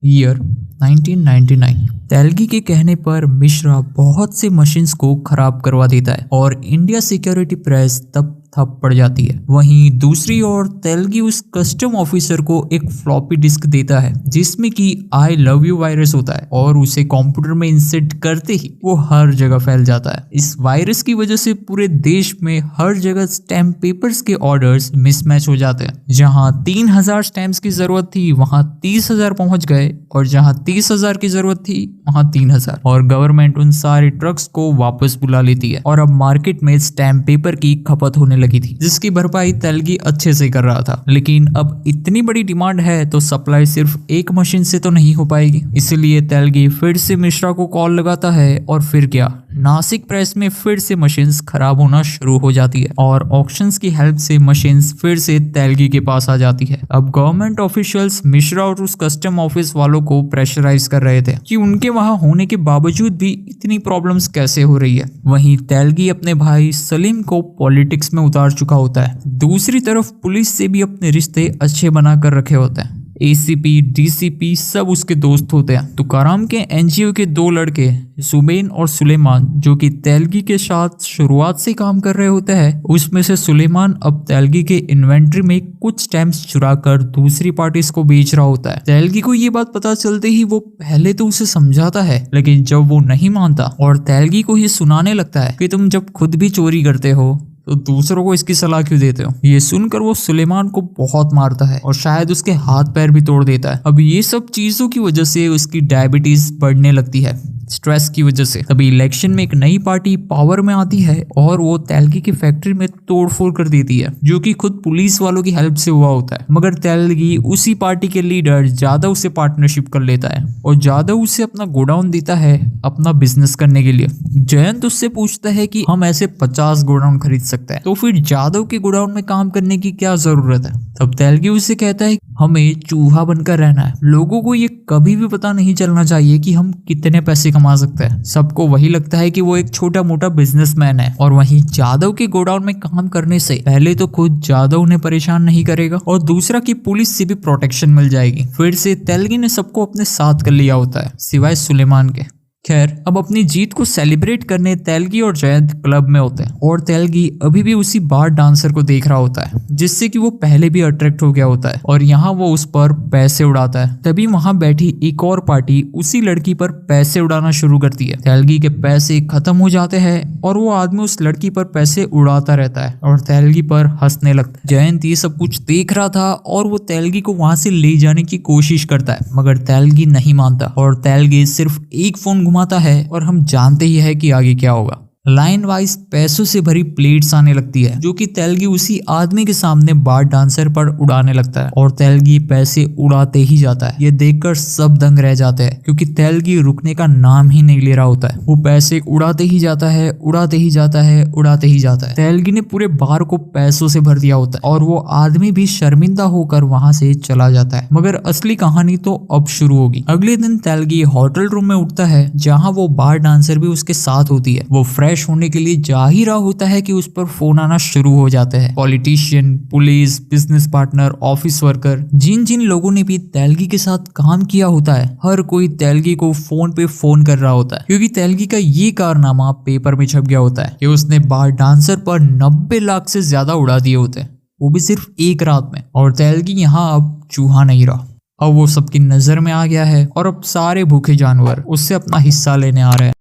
ईयर 1999। तेलगी के कहने पर मिश्रा बहुत से मशीन्स को खराब करवा देता है और इंडिया सिक्योरिटी प्रेस तब ठप पड़ जाती है। वहीं दूसरी ओर तेलगी उस कस्टम ऑफिसर को एक फ्लॉपी डिस्क देता है जिसमें कि आई लव यू वायरस होता है, और उसे कंप्यूटर में इंसर्ट करते ही वो हर जगह फैल जाता है। इस वायरस की वजह से पूरे देश में हर जगह स्टैम्प पेपर्स के ऑर्डर्स मिसमैच हो जाते हैं। जहां 3000 स्टैम्प्स की जरूरत थी वहां 30,000 पहुंच गए, और जहां 30,000 की जरूरत थी वहां 3,000, और गवर्नमेंट उन सारे ट्रक्स को वापस बुला लेती है। और अब मार्केट में स्टैम्प पेपर की खपत होने लगी थी, जिसकी भरपाई तेलगी अच्छे से कर रहा था। लेकिन अब इतनी बड़ी डिमांड है तो सप्लाई सिर्फ एक मशीन से तो नहीं हो पाएगी, इसलिए तेलगी फिर से मिश्रा को कॉल लगाता है, और फिर क्या, नासिक प्रेस में फिर से मशीन्स खराब होना शुरू हो जाती है और ऑक्शंस की हेल्प से मशीन्स फिर से तेलगी के पास आ जाती है। अब गवर्नमेंट ऑफिशियल्स मिश्रा और उस कस्टम ऑफिस वालों को प्रेशराइज कर रहे थे कि उनके वहां होने के बावजूद भी इतनी प्रॉब्लम्स कैसे हो रही है। वहीं तेलगी अपने भाई सलीम को पॉलिटिक्स में उतार चुका होता है। दूसरी तरफ पुलिस से भी अपने रिश्ते अच्छे बना कर रखे होते हैं। एसीपी, डीसीपी सब उसके दोस्त होते हैं। तुकाराम के एनजीओ के 2 लड़के सुबेन और सुलेमान, जो कि तेलगी के साथ शुरुआत से काम कर रहे होते हैं, उसमें से सुलेमान अब तेलगी के इन्वेंट्री में कुछ स्टैम्प्स चुरा कर दूसरी पार्टीज को बेच रहा होता है। तेलगी को ये बात पता चलते ही वो पहले तो उसे समझाता है, लेकिन जब वो नहीं मानता और तेलगी को ये सुनाने लगता है कि तुम जब खुद भी चोरी करते हो तो दूसरों को इसकी सलाह क्यों देते हो? ये सुनकर वो सुलेमान को बहुत मारता है और शायद उसके हाथ पैर भी तोड़ देता है। अब ये सब चीजों की वजह से उसकी डायबिटीज बढ़ने लगती है, स्ट्रेस की वजह से। तभी इलेक्शन में एक नई पार्टी पावर में आती है और वो तेलगी की फैक्ट्री में तोड़फोड़ कर देती है, जो कि खुद पुलिस वालों की हेल्प से हुआ होता है। मगर तेलगी उसी पार्टी के लीडर जादव से पार्टनरशिप कर लेता है और जादव उसे अपना गोडाउन देता है अपना बिजनेस करने के लिए। जयंत उससे पूछता है कि हम ऐसे 50 गोडाउन खरीद सकते हैं, तो फिर जादव के गोडाउन में काम करने की क्या जरूरत है? तब तेलगी उसे कहता है हमें चूहा बनकर रहना है। लोगों को ये कभी भी पता नहीं चलना चाहिए कि हम कितने पैसे कमा सकते हैं। सबको वही लगता है कि वो एक छोटा मोटा बिजनेसमैन है। और वहीं जादव के गोडाउन में काम करने से पहले तो खुद जादव उन्हें परेशान नहीं करेगा और दूसरा कि पुलिस से भी प्रोटेक्शन मिल जाएगी। फिर से तेलगी ने सबको अपने साथ कर लिया होता है सिवाय सुलेमान के। खैर, अब अपनी जीत को सेलिब्रेट करने तेलगी और जयंत क्लब में होते हैं और तेलगी अभी भी उसी बार डांसर को देख रहा होता है जिससे कि वो पहले भी अट्रैक्ट हो गया होता है और यहाँ वो उस पर पैसे उड़ाता है। तभी वहां बैठी एक और पार्टी उसी लड़की पर पैसे उड़ाना शुरू करती है। तेलगी के पैसे खत्म हो जाते हैं और वो आदमी उस लड़की पर पैसे उड़ाता रहता है और तेलगी पर हंसने लगता है। जयंत ये सब कुछ देख रहा था और वो तेलगी को वहां से ले जाने की कोशिश करता है, मगर तेलगी नहीं मानता और तेलगी सिर्फ एक फोन घुमाता है और हम जानते ही है कि आगे क्या होगा। लाइन वाइज पैसों से भरी प्लेट्स आने लगती है जो कि तेलगी उसी आदमी के सामने बार डांसर पर उड़ाने लगता है और तेलगी पैसे उड़ाते ही जाता है। ये देखकर सब दंग रह जाते हैं क्योंकि तेलगी रुकने का नाम ही नहीं ले रहा होता है। वो पैसे उड़ाते ही जाता है, उड़ाते ही जाता है, उड़ाते ही जाता है। तेलगी ने पूरे बार को पैसों से भर दिया होता है और वो आदमी भी शर्मिंदा होकर वहां से चला जाता है। मगर असली कहानी तो अब शुरू होगी। अगले दिन तेलगी होटल रूम में उठता है जहाँ वो बार डांसर भी उसके साथ होती है। वो फ्रेश होने के लिए जा ही रहा होता है कि उस पर फोन आना शुरू हो जाते हैं। Politician, police, business partner, office worker, जिन जिन लोगों ने भी तेलगी के साथ काम किया होता है, हर कोई तेलगी को फोन पे फोन कर रहा होता है क्योंकि तेलगी का ये कारनामा पेपर में छप गया होता है कि उसने बार डांसर पर 90 लाख से ज्यादा उड़ा दिए होते हैं, वो भी सिर्फ एक रात में। और तेलगी यहाँ अब चूहा नहीं रहा, अब वो सबकी नजर में आ गया है और अब सारे भूखे जानवर उससे अपना हिस्सा लेने आ रहे हैं।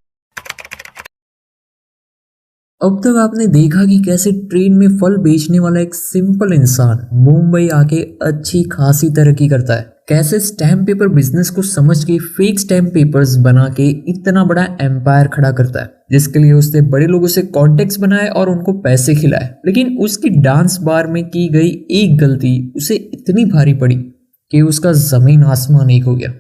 अब तक आपने देखा कि कैसे ट्रेन में फल बेचने वाला एक सिंपल इंसान मुंबई आके अच्छी खासी तरक्की करता है, कैसे स्टैम्प पेपर बिजनेस को समझ के फेक स्टैम्प पेपर्स बना के इतना बड़ा एम्पायर खड़ा करता है, जिसके लिए उसने बड़े लोगों से कॉन्टेक्ट्स बनाए और उनको पैसे खिलाए। लेकिन उसकी डांस बार में की गई एक गलती उसे इतनी भारी पड़ी कि उसका जमीन आसमान एक हो गया।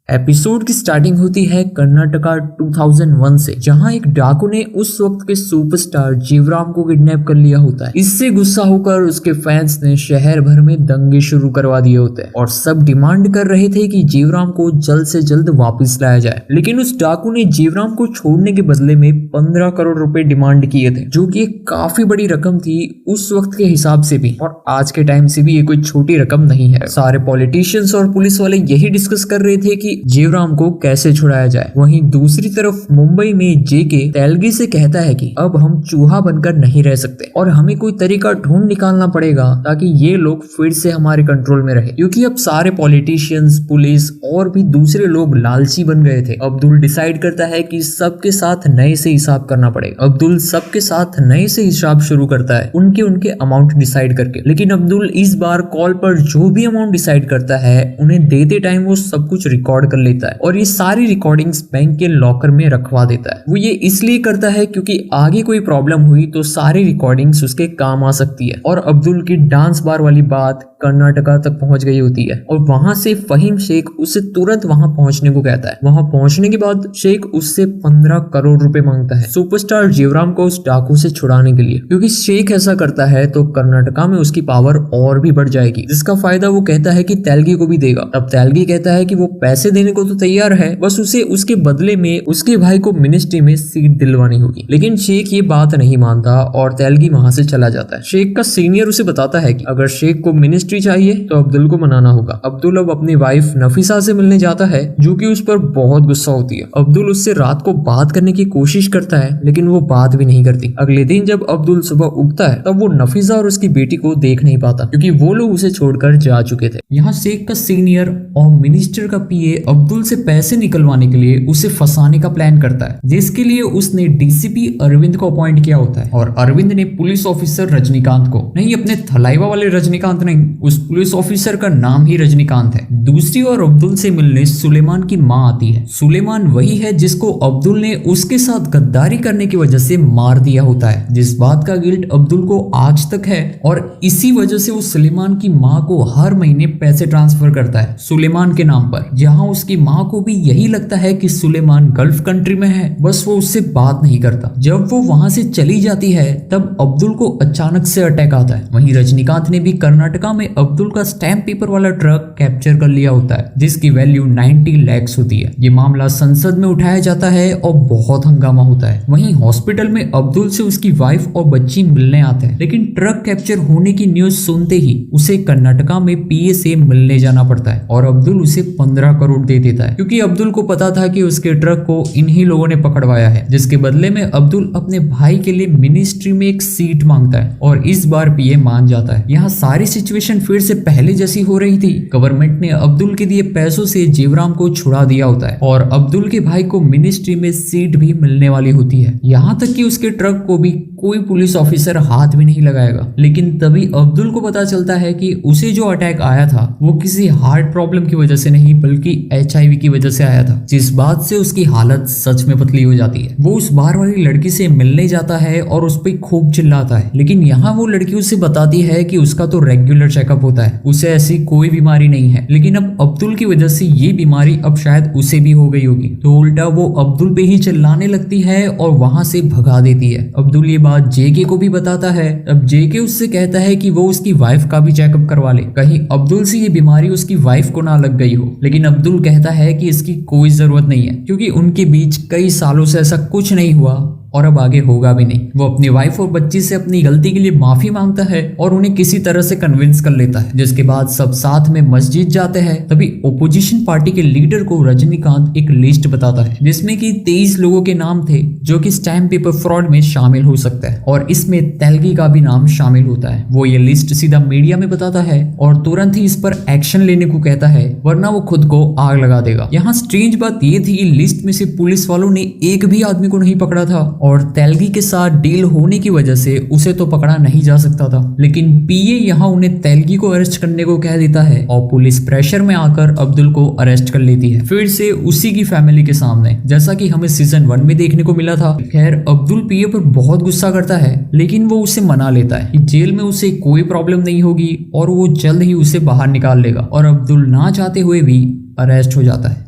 एपिसोड की स्टार्टिंग होती है कर्नाटका 2001 से, जहां एक डाकू ने उस वक्त के सुपरस्टार जीवराम को किडनैप कर लिया होता है। इससे गुस्सा होकर उसके फैंस ने शहर भर में दंगे शुरू करवा दिए होते हैं और सब डिमांड कर रहे थे कि जीवराम को जल्द से जल्द वापस लाया जाए। लेकिन उस डाकू ने जीवराम को छोड़ने के बदले में 15 करोड़ रुपए डिमांड किए थे, जो कि एक काफी बड़ी रकम थी उस वक्त के हिसाब से भी, और आज के टाइम से भी ये कोई छोटी रकम नहीं है। सारे पॉलिटिशियंस और पुलिस वाले यही डिस्कस कर रहे थे कि जीवराम को कैसे छुड़ाया जाए। वहीं दूसरी तरफ मुंबई में जेके तेलगी से कहता है कि अब हम चूहा बनकर नहीं रह सकते और हमें कोई तरीका ढूंढ निकालना पड़ेगा ताकि ये लोग फिर से हमारे कंट्रोल में रहे, क्योंकि अब सारे पॉलिटिशियंस, पुलिस और भी दूसरे लोग लालची बन गए थे। अब्दुल डिसाइड करता है कि सबके साथ नए से हिसाब करना पड़ेगा। अब्दुल सबके साथ नए से हिसाब शुरू करता है, उनके अमाउंट डिसाइड करके। लेकिन अब्दुल इस बार कॉल पर जो भी अमाउंट डिसाइड करता है उन्हें देते टाइम वो सब कुछ रिकॉर्ड कर लेता है और ये सारी रिकॉर्डिंग्स बैंक के लॉकर में रखवा देता है। वो ये इसलिए करता है क्योंकि आगे कोई प्रॉब्लम हुई तो सारी रिकॉर्डिंग्स उसके काम आ सकती है। और अब्दुल की डांस बार वाली बात कर्नाटका तक पहुंच गई होती है और वहां से फहीम शेख उससे तुरंत वहां पहुंचने को कहता है। वहां पहुंचने के बाद शेख उससे 15 करोड़ रुपए मांगता है सुपरस्टार जीवराम को उस डाकू से छुड़ाने के लिए, क्योंकि शेख ऐसा करता है तो कर्नाटका में उसकी पावर और भी बढ़ जाएगी, जिसका फायदा वो कहता है कि तेलगी को भी देगा। तब तेलगी कहता है कि वो पैसे देने को तो तैयार है, बस उसे उसके बदले में उसके भाई को मिनिस्ट्री में सीट दिलवानी होगी। लेकिन शेख ये बात नहीं मानता और तेलगी वहां से चला जाता है। शेख का सीनियर उसे बताता है कि अगर शेख को मिनिस्ट्री मिनिस्ट्री चाहिए तो अब्दुल को मनाना होगा। अब्दुल अब अपनी वाइफ नफीसा से मिलने जाता है जो कि उस पर बहुत गुस्सा होती है। अब्दुल उससे रात को बात करने की कोशिश करता है लेकिन वो बात भी नहीं करती। अगले दिन जब अब्दुल सुबह उठता है तब वो नफीसा और उसकी बेटी को देख नहीं पाता क्योंकि वो लोग उसे छोड़कर जा चुके थे। यहाँ शेख का सीनियर और मिनिस्टर का पीए अब्दुल से पैसे निकलवाने के लिए उसे फंसाने का प्लान करता है, जिसके लिए उसने डीसीपी अरविंद को अपॉइंट किया होता है। और अरविंद ने पुलिस ऑफिसर रजनीकांत को, नहीं अपने थलाइवा वाले रजनीकांत नहीं, उस पुलिस ऑफिसर का नाम ही रजनीकांत है। दूसरी ओर अब्दुल से मिलने सुलेमान की माँ आती है। सुलेमान वही है जिसको अब्दुल ने उसके साथ गद्दारी करने की वजह से मार दिया होता है, जिस बात का गिल्ट अब्दुल को आज तक है। और इसी वजह से वो सुलेमान की माँ को हर महीने पैसे ट्रांसफर करता है सुलेमान के नाम पर, जहां उसकी माँ को भी यही लगता है कि सुलेमान गल्फ कंट्री में है, बस वो उससे बात नहीं करता। जब वो वहां से चली जाती है तब अब्दुल को अचानक से अटैक आता है। वहीं रजनीकांत ने भी कर्नाटका में अब्दुल का स्टैम्प पेपर वाला ट्रक कैप्चर कर लिया होता है जिसकी वैल्यू 90 लाख होती है। ये मामला संसद में उठाया जाता है और बहुत हंगामा होता है। वहीं हॉस्पिटल में अब्दुल से उसकी वाइफ और बच्ची मिलने आते हैं, लेकिन ट्रक कैप्चर होने की न्यूज सुनते ही उसे कर्नाटका में पीए से मिलने जाना पड़ता है और अब्दुल उसे 15 करोड़ दे देता है क्योंकि अब्दुल को पता था कि उसके ट्रक को इन्हीं लोगों ने पकड़वाया है। जिसके बदले में अब्दुल अपने भाई के लिए मिनिस्ट्री में एक सीट मांगता है और इस बार पीए मान जाता है। यहाँ सारी सिचुएशन फिर से पहले जैसी हो रही थी। गवर्नमेंट ने अब्दुल के दिए पैसों से जीवराम को छुड़ा दिया होता है और अब्दुल के भाई को मिनिस्ट्री में सीट भी मिलने वाली होती है। यहाँ तक कि उसके ट्रक को भी कोई पुलिस ऑफिसर हाथ भी नहीं लगाएगा। लेकिन तभी अब्दुल को पता चलता है कि उसे जो अटैक आया था वो किसी हार्ट प्रॉब्लम की वजह से नहीं बल्कि HIV की वजह से आया था, जिस बात से उसकी हालत सच में पतली हो जाती है। वो उस बार वाली लड़की से मिलने जाता है और उस पर खूब चिल्लाता है, लेकिन यहाँ वो लड़की उसे बताती है कि उसका तो रेगुलर चेकअप होता है, उसे ऐसी कोई बीमारी नहीं है। लेकिन अब अब्दुल की वजह से ये बीमारी अब शायद उसे भी हो गई होगी, तो उल्टा वो अब्दुल पे ही चिल्लाने लगती है और वहां से भगा देती है। अब्दुल ये बात जेके को भी बताता है। अब जेके उससे कहता है कि वो उसकी वाइफ का भी चेकअप करवा ले, कहीं अब्दुल से ये बीमारी उसकी वाइफ को ना लग गई हो। लेकिन अब्दुल कहता है कि इसकी कोई जरूरत नहीं है क्योंकि उनके बीच कई सालों से ऐसा कुछ नहीं हुआ और अब आगे होगा भी नहीं। वो अपनी वाइफ और बच्ची से अपनी गलती के लिए माफी मांगता है और उन्हें किसी तरह से कन्विंस कर लेता है, जिसके बाद सब साथ में मस्जिद जाते हैं। तभी ओपोजिशन पार्टी के लीडर को रजनीकांत एक लिस्ट बताता है जिसमें कि 23 लोगों के नाम थे जो कि स्टैम्प पेपर फ्रॉड में शामिल हो सकता है और इसमें तेलगी का भी नाम शामिल होता है। वो ये लिस्ट सीधा मीडिया में बताता है और तुरंत ही इस पर एक्शन लेने को कहता है वरना वो खुद को आग लगा देगा। यहाँ स्ट्रेंज बात ये थी कि लिस्ट में से पुलिस वालों ने एक भी आदमी को नहीं पकड़ा था और तेलगी के साथ डील होने की वजह से उसे तो पकड़ा नहीं जा सकता था। लेकिन पीए यहाँ उन्हें तेलगी को अरेस्ट करने को कह देता है और पुलिस प्रेशर में आकर अब्दुल को अरेस्ट कर लेती है, फिर से उसी की फैमिली के सामने, जैसा कि हमें सीजन 1 में देखने को मिला था। खैर अब्दुल पीए पर बहुत गुस्सा करता है लेकिन वो उसे मना लेता है कि जेल में उसे कोई प्रॉब्लम नहीं होगी और वो जल्द ही उसे बाहर निकाल लेगा और अब्दुल ना चाहते हुए भी अरेस्ट हो जाता है।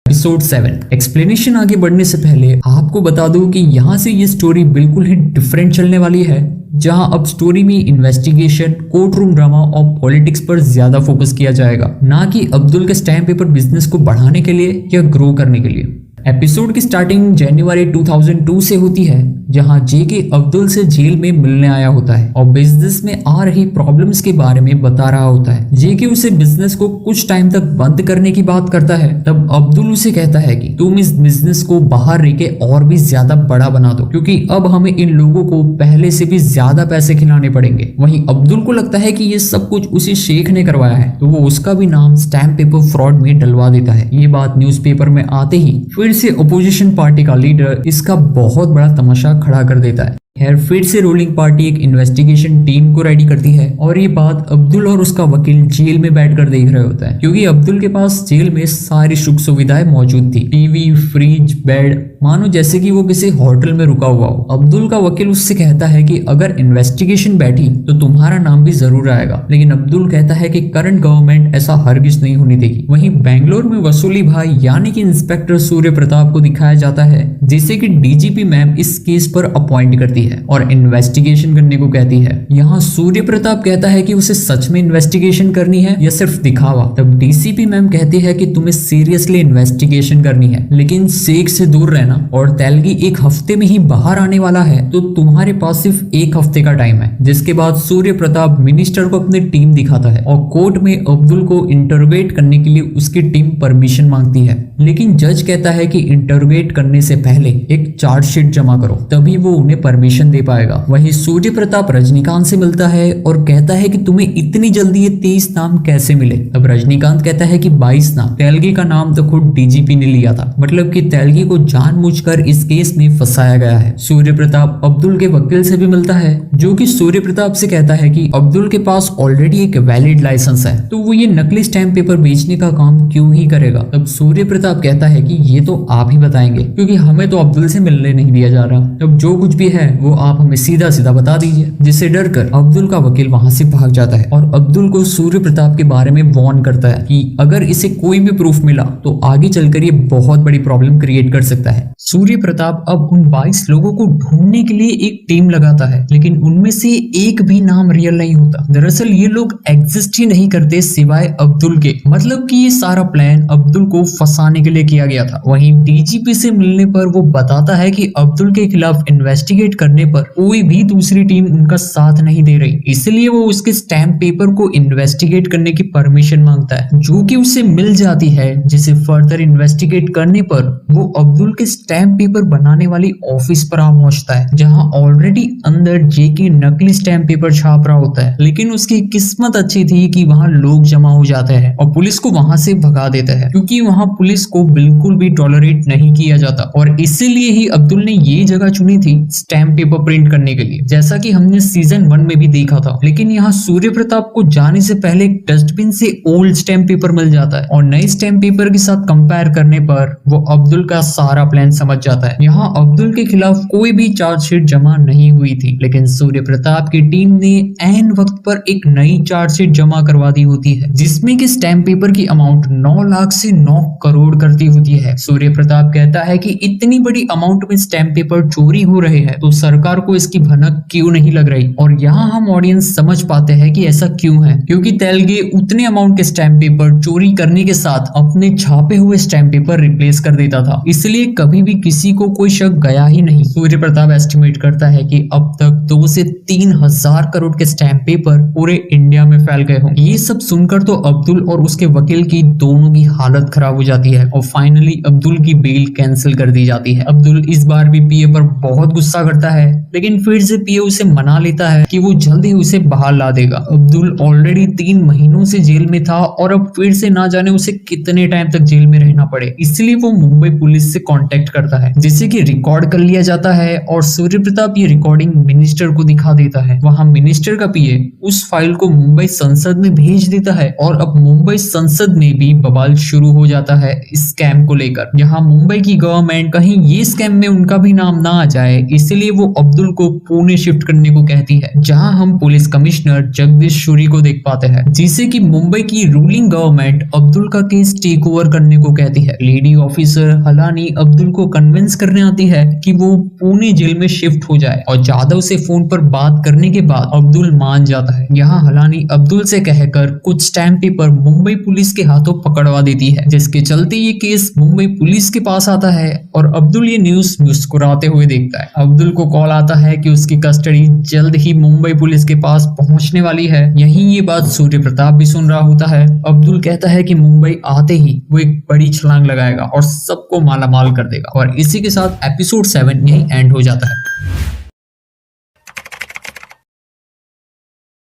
एपिसोड 7 एक्सप्लेनेशन आगे बढ़ने से पहले आपको बता दूं कि यहाँ से ये स्टोरी बिल्कुल ही डिफरेंट चलने वाली है, जहां अब स्टोरी में इन्वेस्टिगेशन, कोर्ट रूम ड्रामा और पॉलिटिक्स पर ज्यादा फोकस किया जाएगा, ना कि अब्दुल के स्टैम्प पेपर बिजनेस को बढ़ाने के लिए या ग्रो करने के लिए। एपिसोड की स्टार्टिंग जनवरी 2002 से होती है, जहां जेके अब्दुल से जेल में मिलने आया होता है और बिजनेस में आ रही प्रॉब्लम्स के बारे में बता रहा होता है। जेके उसे बिजनेस को कुछ टाइम तक बंद करने की बात करता है। तब अब्दुल उसे कहता है कि तुम इस बिजनेस को बाहर रह के और भी ज्यादा बड़ा बना दो क्योंकि अब हमें इन लोगों को पहले से भी ज्यादा पैसे खिलाने पड़ेंगे। वहीं अब्दुल को लगता है कि ये सब कुछ उसी शेख ने करवाया है, तो वो उसका भी नाम स्टैम्प पेपर फ्रॉड में डलवा देता है। ये बात न्यूज़पेपर में आते ही फिर से अपोजिशन पार्टी का लीडर इसका बहुत बड़ा तमाशा खड़ा कर देता है। खैर फिर से रूलिंग पार्टी एक इन्वेस्टिगेशन टीम को रेडी करती है और ये बात अब्दुल और उसका वकील जेल में बैठकर देख रहे होता है क्योंकि अब्दुल के पास जेल में सारी सुख सुविधाएं मौजूद थी, टीवी, फ्रिज, बेड, मानो जैसे कि वो किसी होटल में रुका हुआ हो। अब्दुल का वकील उससे कहता है कि अगर इन्वेस्टिगेशन बैठी तो तुम्हारा नाम भी जरूर आएगा, लेकिन अब्दुल कहता है कि करंट गवर्नमेंट ऐसा हरगिज नहीं होने देगी। वहीं बेंगलोर में वसूली भाई यानी कि इंस्पेक्टर सूर्य प्रताप को दिखाया जाता है जिसे कि डीजीपी मैम इस केस पर अपॉइंट करती है और इन्वेस्टिगेशन करने को कहती है। यहाँ सूर्य प्रताप कहता है कि उसे सच में इन्वेस्टिगेशन करनी है या सिर्फ दिखावा। तब डीसीपी मैम कहती है कि तुम्हें सीरियसली इन्वेस्टिगेशन करनी है लेकिन शेख से दूर रहना रहना और तेलगी एक हफ्ते में ही बाहर आने वाला है तो तुम्हारे पास सिर्फ एक हफ्ते का टाइम है। जिसके बाद सूर्य प्रताप मिनिस्टर को अपनी टीम दिखाता है और कोर्ट में अब्दुल को इंटरोगेट करने के लिए उसकी टीम परमिशन मांगती है, लेकिन जज कहता है कि इंटरोगेट करने से पहले एक चार्जशीट जमा करो, तभी वो उन्हें परमिशन दे पाएगा। वहीं सूर्य प्रताप रजनीकांत से मिलता है और कहता है कि तुम्हें इतनी जल्दी ये 23 नाम कैसे मिले। अब रजनीकांत कहता है कि 22 नाम, तेलगी का नाम तो खुद डीजीपी ने लिया था, मतलब कि तेलगी को जानबूझकर इस केस में फंसाया गया है। सूर्य प्रताप अब्दुल के वकील से भी मिलता है जो कि सूर्य प्रताप से कहता है कि अब्दुल के पास ऑलरेडी एक वैलिड लाइसेंस है तो वो ये नकली स्टैम्प पेपर बेचने का काम क्यों ही करेगा। तब सूर्य प्रताप कहता है कि ये तो आप ही बताएंगे क्योंकि हमें तो अब्दुल से मिलने नहीं दिया जा रहा, अब जो कुछ भी है वो आप हमें सीधा सीधा बता दीजिए। जिससे डरकर अब्दुल का वकील वहां से भाग जाता है और अब्दुल को सूर्य प्रताप के बारे में वार्न करता है कि अगर इसे कोई भी प्रूफ मिला तो आगे चलकर ये बहुत बड़ी प्रॉब्लम क्रिएट कर सकता है। सूर्य प्रताप अब उन 22 लोगों को ढूंढने के लिए एक टीम लगाता है, लेकिन उनमें से एक भी नाम रियल नहीं होता। दरअसल ये लोग एग्जिस्ट ही नहीं करते सिवाय अब्दुल के, मतलब कि ये सारा प्लान अब्दुल को फंसाने के लिए किया गया था। वहीं डीजीपी से मिलने पर वो बताता है कि अब्दुल के खिलाफ इन्वेस्टिगेट करने पर कोई भी दूसरी टीम उनका साथ नहीं दे रही, इसलिए वो उसके स्टैम्प पेपर को इन्वेस्टिगेट करने की परमिशन मांगता है जो कि उसे मिल जाती है। जिसे फर्दर इन्वेस्टिगेट करने पर वो अब्दुल के स्टैम्प पेपर बनाने वाली ऑफिस पर आ पहुंचता है जहां ऑलरेडी अंदर जेके नकली स्टैम्प पेपर छाप रहा होता है, लेकिन उसकी किस्मत अच्छी थी कि वहां लोग जमा हो जाते हैं और पुलिस को वहां से भगा देता है क्योंकि वहां पुलिस को बिल्कुल भी टॉलरेट नहीं किया जाता और इसीलिए ही अब्दुल ने ये जगह चुनी थी स्टैम्प पेपर प्रिंट करने के लिए, जैसा कि हमने सीजन 1 में भी देखा था। लेकिन यहाँ सूर्य प्रताप को जाने से पहले एक डस्टबिन से ओल्ड स्टैम्प पेपर मिल जाता है और नए स्टैम्प पेपर के साथ कंपेयर करने पर वो अब्दुल का सारा प्लान समझ जाता है। यहाँ अब्दुल के खिलाफ कोई भी चार्जशीट जमा नहीं हुई थी, लेकिन सूर्य प्रताप की टीम ने ऐन वक्त पर एक नई चार्जशीट जमा करवा दी होती है जिसमें कि स्टैम्प पेपर की अमाउंट 9 लाख से 9 करोड़ करती होती है। सूर्य प्रताप कहता है कि इतनी बड़ी अमाउंट में स्टैम्प पेपर चोरी हो रहे हैं तो सरकार को इसकी भनक क्यों नहीं लग रही, और यहाँ हम ऑडियंस समझ पाते हैं कि ऐसा क्यों है, क्योंकि तेलगे उतने अमाउंट के स्टैम्प पेपर चोरी करने के साथ अपने छापे हुए स्टैम्प पेपर रिप्लेस कर देता था, इसलिए कभी भी किसी को कोई शक गया ही नहीं। सूर्य प्रताप एस्टिमेट करता है कि अब तक 2 से 3 हजार करोड़ के स्टैम्प पेपर पूरे इंडिया में फैल गए हों। ये सब सुनकर तो अब्दुल और उसके वकील की दोनों की हालत खराब हो जाती है और फाइनली अब्दुल की बेल कैंसिल कर दी जाती है। अब्दुल इस बार भी पीए पर बहुत गुस्सा करता है, लेकिन फिर से पीए उसे मना लेता है कि वो जल्द ही उसे बाहर ला देगा। अब्दुल ऑलरेडी 3 महीनों से जेल में था और अब फिर से ना जाने उसे कितने टाइम तक जेल में रहना पड़े, इसलिए वो मुंबई पुलिस से कांटेक्ट करता है जिसे कि रिकॉर्ड कर लिया जाता है और सूर्य प्रताप ये रिकॉर्डिंग मिनिस्टर को दिखा देता है। वहां मिनिस्टर का पीए उस फाइल को मुंबई संसद में भेज देता है और अब मुंबई संसद में भी बवाल शुरू हो जाता है इस स्कैम को लेकर। यहाँ मुंबई की गवर्नमेंट कहीं ये स्कैम में उनका भी नाम ना आ जाए, इसलिए वो अब्दुल को पुणे शिफ्ट करने को कहती है, जहां हम पुलिस कमिश्नर जगदीश सूरी को देख पाते हैं, जिसे कि मुंबई की रूलिंग गवर्नमेंट अब्दुल का केस टेक ओवर करने को कहती है। लेडी ऑफिसर हलानी अब्दुल को कन्विंस करने आती है कि वो पुणे जेल में शिफ्ट हो जाए और जादव से फोन पर बात करने के बाद अब्दुल मान जाता है। यहाँ हलानी अब्दुल से कहकर कुछ स्टैम्प पेपर मुंबई पुलिस के हाथों पकड़वा देती है, जिसके चलते ये केस मुंबई पुलिस के पास आता है और अब्दुल ये न्यूज मुस्कुराते हुए देखता है। अब्दुल को कॉल आता है कि उसकी कस्टडी जल्द ही मुंबई पुलिस के पास पहुंचने वाली है। यहीं ये बात सूर्य प्रताप भी सुन रहा होता है। अब्दुल कहता है कि मुंबई आते ही वो एक बड़ी छलांग लगाएगा और सबको मालामाल कर देगा और इसी के साथ एपिसोड 7 यहीं एंड हो जाता है।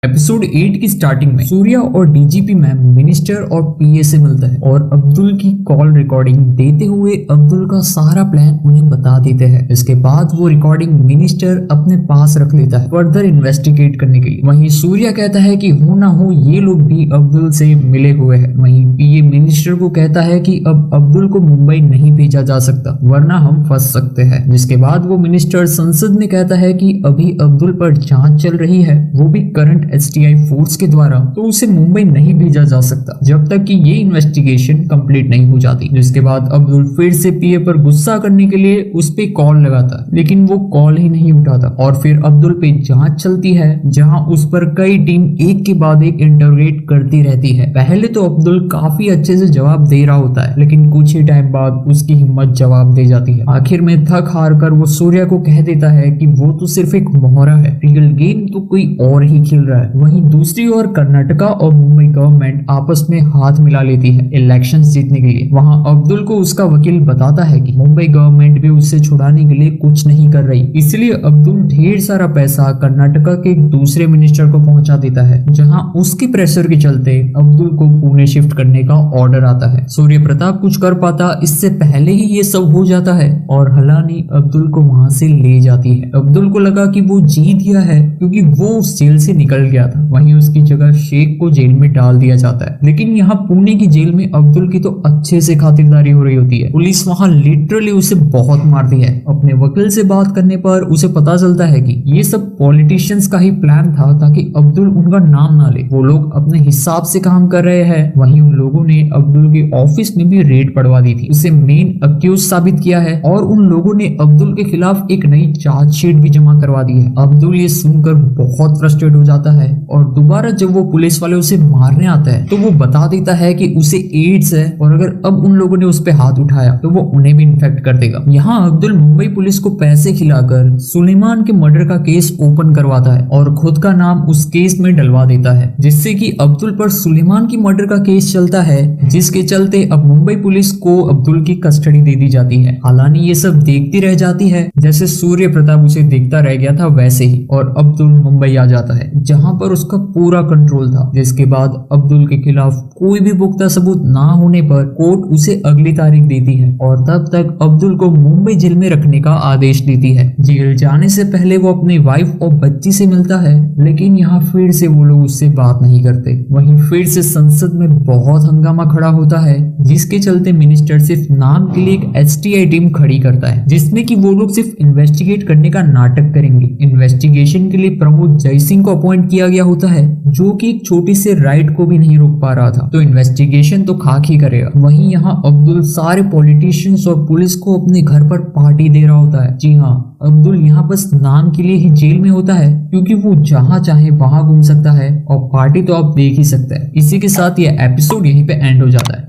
एपिसोड 8 की स्टार्टिंग में सूर्या और डीजीपी मैम मिनिस्टर और पीए से मिलता है और अब्दुल की कॉल रिकॉर्डिंग देते हुए अब्दुल का सारा प्लान उन्हें बता देते हैं। इसके बाद वो रिकॉर्डिंग मिनिस्टर अपने पास रख लेता है फर्दर इन्वेस्टिगेट करने के लिए। वहीं सूर्या कहता है कि हो ना हो ये लोग भी अब्दुल से मिले हुए हैं। वहीं पीए मिनिस्टर को कहता है कि अब अब्दुल को मुंबई नहीं भेजा जा सकता वरना हम फंस सकते हैं। जिसके बाद वो मिनिस्टर संसद में कहता है कि अभी अब्दुल पर जांच चल रही है, वो भी करंट गवर्नमेंट STI फोर्स के द्वारा, तो उसे मुंबई नहीं भेजा जा सकता जब तक कि ये इन्वेस्टिगेशन कंप्लीट नहीं हो जाती। जिसके बाद अब्दुल फिर से PA पर गुस्सा करने के लिए उस पे कॉल लगाता है, लेकिन वो कॉल ही नहीं उठाता और फिर अब्दुल पे जांच चलती है, जहां उस पर कई टीम एक के बाद एक इंटरोगेट करती रहती है। पहले तो अब्दुल काफी अच्छे से जवाब दे रहा होता है, लेकिन कुछ ही टाइम बाद उसकी हिम्मत जवाब दे जाती है। आखिर में थक हार कर वो सूर्या को कह देता है कि वो तो सिर्फ एक मोहरा है, रियल गेम तो कोई और ही खेल रहा है। वहीं दूसरी ओर कर्नाटका और मुंबई गवर्नमेंट आपस में हाथ मिला लेती है इलेक्शंस जीतने के लिए। वहां अब्दुल को उसका वकील बताता है कि मुंबई गवर्नमेंट भी उससे छुड़ाने के लिए कुछ नहीं कर रही, इसलिए अब्दुल ढेर सारा पैसा कर्नाटका के एक दूसरे मिनिस्टर को पहुंचा देता है, जहां उसके प्रेशर के चलते अब्दुल को पुणे शिफ्ट करने का ऑर्डर आता है। सूर्य प्रताप कुछ कर पाता इससे पहले ही ये सब हो जाता है और हलानी अब्दुल को वहां से ले जाती है। अब्दुल को लगा कि वो जीत गया है क्योंकि वो उस जेल से निकल गया था। वहीं उसकी जगह शेख को जेल में डाल दिया जाता है, लेकिन यहाँ पुणे की जेल में अब्दुल की तो अच्छे से खातिरदारी हो रही होती है। पुलिस वहां लिटरली उसे बहुत मारती है। अपने वकील से बात करने पर उसे पता चलता है कि ये सब पॉलिटिशियंस का ही प्लान था ताकि अब्दुल उनका नाम ना ले। वो लोग अपने हिसाब से काम कर रहे हैं। वहीं उन लोगों ने अब्दुल के ऑफिस में भी रेड पड़वा दी थी, उसे मेन अक्यूज साबित किया है और उन लोगों ने अब्दुल के खिलाफ एक नई चार्जशीट भी जमा करवा दी है। अब्दुल ये सुनकर बहुत फ्रस्ट्रेट हो जाता है और दोबारा जब वो पुलिस वाले उसे मारने आते हैं तो वो बता देता है कि उसे एड्स है और अगर अब उन लोगों ने उस पे हाथ उठाया तो वो उन्हें भी इन्फेक्ट कर देगा। यहाँ अब्दुल मुंबई पुलिस को पैसे खिलाकर सुलेमान के मर्डर का केस ओपन करवाता है और खुद का नाम उस केस में डलवा देता है, जिससे कि अब्दुल पर सुलेमान की मर्डर का केस चलता है, जिसके चलते अब मुंबई पुलिस को अब्दुल की कस्टडी दे दी जाती है। हालांकि ये सब देखती रह जाती है जैसे सूर्य प्रताप उसे देखता रह गया था वैसे ही, और अब्दुल मुंबई आ जाता है जहां पर उसका पूरा कंट्रोल था। जिसके बाद अब्दुल के खिलाफ कोई भी पुख्ता सबूत ना होने पर कोर्ट उसे अगली तारीख देती है और तब तक अब्दुल को मुंबई जेल में रखने का आदेश देती है। जेल जाने से पहले वो अपनी वाइफ और बच्ची से मिलता है, लेकिन यहाँ फिर से वो लोग उससे बात नहीं करते। वहीं फिर से संसद में बहुत हंगामा खड़ा होता है, जिसके चलते मिनिस्टर सिर्फ नाम के लिए एक STI टीम खड़ी करता है, जिसमें कि वो लोग सिर्फ इन्वेस्टिगेट करने का नाटक करेंगे। इन्वेस्टिगेशन के लिए प्रमोद जयसिंह को अपॉइंट किया गया होता है, जो कि एक छोटी से राइड को भी नहीं रोक पा रहा था, तो इन्वेस्टिगेशन तो खाक ही करेगा। वहीं यहाँ अब्दुल सारे पॉलिटिशियंस और पुलिस को अपने घर पर पार्टी दे रहा होता है। जी हाँ, अब्दुल यहाँ बस नाम के लिए ही जेल में होता है, क्योंकि वो जहाँ चाहे वहां घूम सकता है और पार्टी तो आप देख ही सकते हैं। इसी के साथ ये एपिसोड यहीं पे एंड हो जाता है।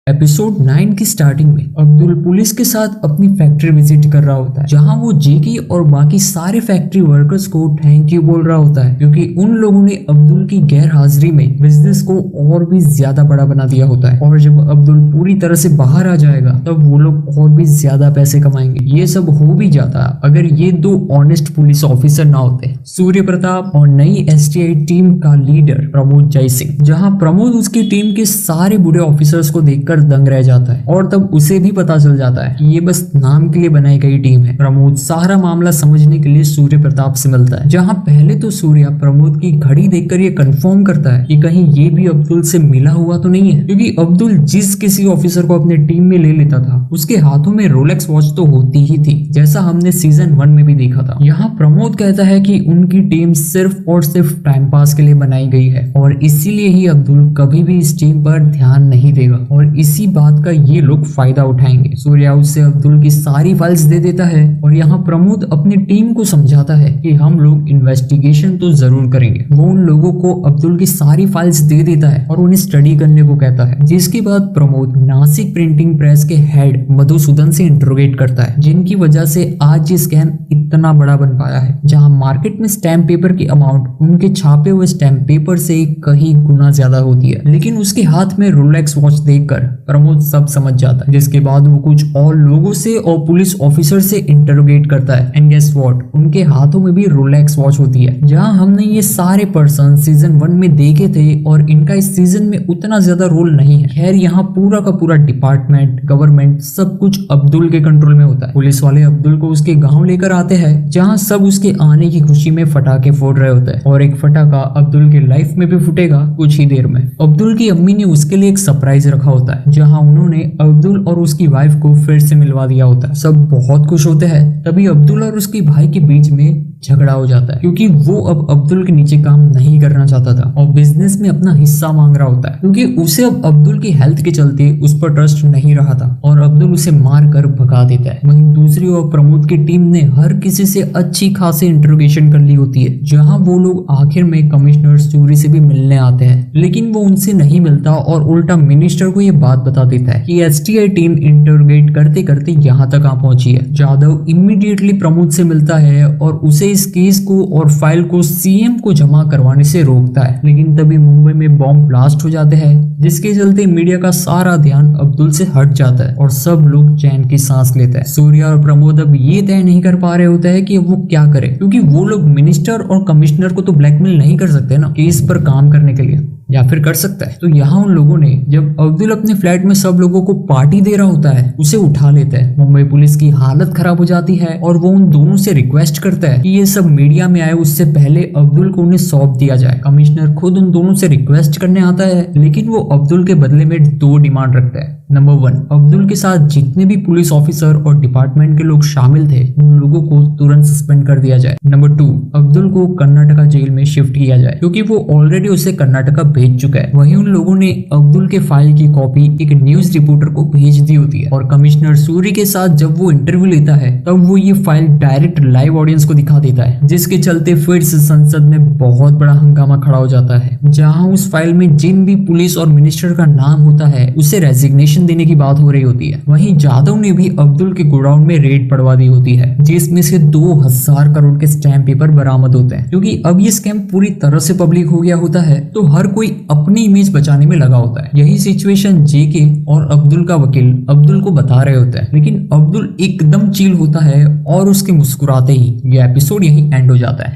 एपिसोड 9 की स्टार्टिंग में अब्दुल पुलिस के साथ अपनी फैक्ट्री विजिट कर रहा होता है, जहां वो जेकी और बाकी सारे फैक्ट्री वर्कर्स को थैंक यू बोल रहा होता है, क्योंकि उन लोगों ने अब्दुल की गैर हाजिरी में बिजनेस को और भी ज्यादा बड़ा बना दिया होता है। और जब अब्दुल पूरी तरह से बाहर आ जाएगा तब वो लोग और भी ज्यादा पैसे कमाएंगे। ये सब हो भी जाता अगर ये दो ऑनेस्ट पुलिस ऑफिसर ना होते, सूर्य प्रताप और नई STI टीम का लीडर प्रमोद जयसिंह। जहां प्रमोद उसकी टीम के सारे बुरे ऑफिसर्स को देखकर दंग रह जाता है और तब उसे भी पता चल जाता है कि ये बस नाम के लिए बनाई गई टीम है। प्रमोद सारा मामला समझने के लिए सूर्य प्रताप से मिलता है, जहां पहले तो सूर्य प्रमोद की घड़ी देखकर ये कंफर्म करता है कि कहीं ये भी अब्दुल से मिला हुआ तो नहीं है, क्योंकि अब्दुल जिस किसी ऑफिसर को अपने टीम में ले लेता था उसके हाथों में रोलेक्स वॉच तो होती ही थी, जैसा हमने सीजन 1 में भी देखा था। यहाँ प्रमोद कहता है कि उनकी टीम सिर्फ और सिर्फ टाइम पास के लिए बनाई गई है और इसीलिए ही अब्दुल कभी भी इस टीम पर ध्यान नहीं देगा और इसी बात का ये लोग फायदा उठाएंगे। सूर्या उससे अब्दुल की सारी फाइल्स दे देता है और यहाँ प्रमोद अपनी टीम को समझाता है कि हम लोग इन्वेस्टिगेशन तो जरूर करेंगे। वो उन लोगों को अब्दुल की सारी फाइल्स दे देता है और उन्हें स्टडी करने को कहता है, जिसके बाद प्रमोद नासिक प्रिंटिंग प्रेस के हेड मधुसूदन से इंटरोगेट करता है, जिनकी वजह से आज ये स्कैम इतना बड़ा बन पाया है, जहाँ मार्केट में स्टैम्प पेपर की अमाउंट उनके छापे हुए स्टैम्प पेपर से कहीं गुना ज्यादा होती है। लेकिन उसके हाथ में रोलेक्स वॉच देखकर प्रमोद सब समझ जाता है, जिसके बाद वो कुछ और लोगों से और पुलिस ऑफिसर से इंटरोगेट करता है एंड गेस व्हाट, उनके हाथों में भी रोलेक्स वॉच होती है। जहां हमने ये सारे पर्सन सीजन 1 में देखे थे और इनका इस सीजन में उतना ज्यादा रोल नहीं है। खैर यहाँ पूरा का पूरा डिपार्टमेंट, गवर्नमेंट सब कुछ अब्दुल के कंट्रोल में होता है। पुलिस वाले अब्दुल को उसके गाँव लेकर आते हैं, जहाँ सब उसके आने की खुशी में फटाके फोड़ रहे होते हैं और एक फटाका अब्दुल के लाइफ में भी फूटेगा कुछ ही देर में। अब्दुल की अम्मी ने उसके लिए एक सरप्राइज रखा होता है, है, जहाँ उन्होंने अब्दुल और उसकी वाइफ को फिर से मिलवा दिया होता है। सब बहुत खुश होते हैं। तभी अब्दुल और उसके भाई के बीच में झगड़ा हो जाता है, क्योंकि वो अब अब्दुल के नीचे काम नहीं करना चाहता था और बिजनेस में अपना हिस्सा मांग रहा होता है, क्योंकि उसे अब अब्दुल की हेल्थ के चलते उस पर ट्रस्ट नहीं रहा था और अब्दुल उसे मार कर भगा देता है। वहीं दूसरी ओर प्रमोद की टीम ने हर किसी से अच्छी खासी इंट्रोगेशन कर ली होती है, जहां वो लोग आखिर में कमिश्नर सूरी से भी मिलने आते हैं, लेकिन वो उनसे नहीं मिलता और उल्टा मिनिस्टर को ये बात बता देता है कि एसटीआई टीम इंटरोगेट करते करते यहाँ तक आ पहुंची है। जाधव इमीडिएटली प्रमोद से मिलता है और उसे इस केस को और फाइल को सीएम को जमा करवाने से रोकता है, लेकिन तभी मुंबई में बॉम्ब ब्लास्ट हो जाते हैं, जिसके चलते मीडिया का सारा ध्यान अब्दुल से हट जाता है और सब लोग चैन की सांस लेते हैं। सूर्या और प्रमोद अब ये तय नहीं कर पा रहे होते हैं कि वो क्या करें, क्योंकि वो लोग मिनिस्टर और कमिश्नर को तो ब्लैकमेल नहीं कर सकते ना केस पर काम करने के लिए, या फिर कर सकता है। तो यहाँ उन लोगों ने जब अब्दुल अपने फ्लैट में सब लोगों को पार्टी दे रहा होता है, उसे उठा लेता है। मुंबई पुलिस की हालत खराब हो जाती है और वो उन दोनों से रिक्वेस्ट करता है कि ये सब मीडिया में आए उससे पहले अब्दुल को उन्हें सौंप दिया जाए। कमिश्नर खुद उन दोनों से रिक्वेस्ट करने आता है, लेकिन वो अब्दुल के बदले में 2 डिमांड रखता है। नंबर 1, अब्दुल के साथ जितने भी पुलिस ऑफिसर और डिपार्टमेंट के लोग शामिल थे उन लोगों को तुरंत सस्पेंड कर दिया जाए। नंबर 2, अब्दुल को कर्नाटका जेल में शिफ्ट किया जाए, क्योंकि वो ऑलरेडी उसे कर्नाटका भेज चुका है। वहीं उन लोगों ने अब्दुल के फाइल की कॉपी एक न्यूज रिपोर्टर को भेज दी होती है और कमिश्नर सूरी के साथ जब वो इंटरव्यू लेता है तब वो ये फाइल डायरेक्ट लाइव ऑडियंस को दिखा देता है, जिसके चलते फिर से संसद में बहुत बड़ा हंगामा खड़ा हो जाता है, जहां उस फाइल में जिन भी पुलिस और मिनिस्टर का नाम होता है उसे रेजिग्नेशन देने की बात हो रही होती है। वहीं जाधव ने भी अब्दुल के गोडाउन में रेड पड़वा दी होती है, जिसमें से 2000 करोड़ के स्टैम्प पेपर बरामद होते हैं। क्योंकि अब ये स्कैम पूरी तरह से पब्लिक हो गया होता है तो हर कोई अपनी इमेज बचाने में लगा होता है। यही सिचुएशन जेके और अब्दुल का वकील अब्दुल को बता रहे होते हैं, लेकिन अब्दुल एकदम चिल होता है और उसके मुस्कुराते ही ये एपिसोड यहीं एंड हो जाता है।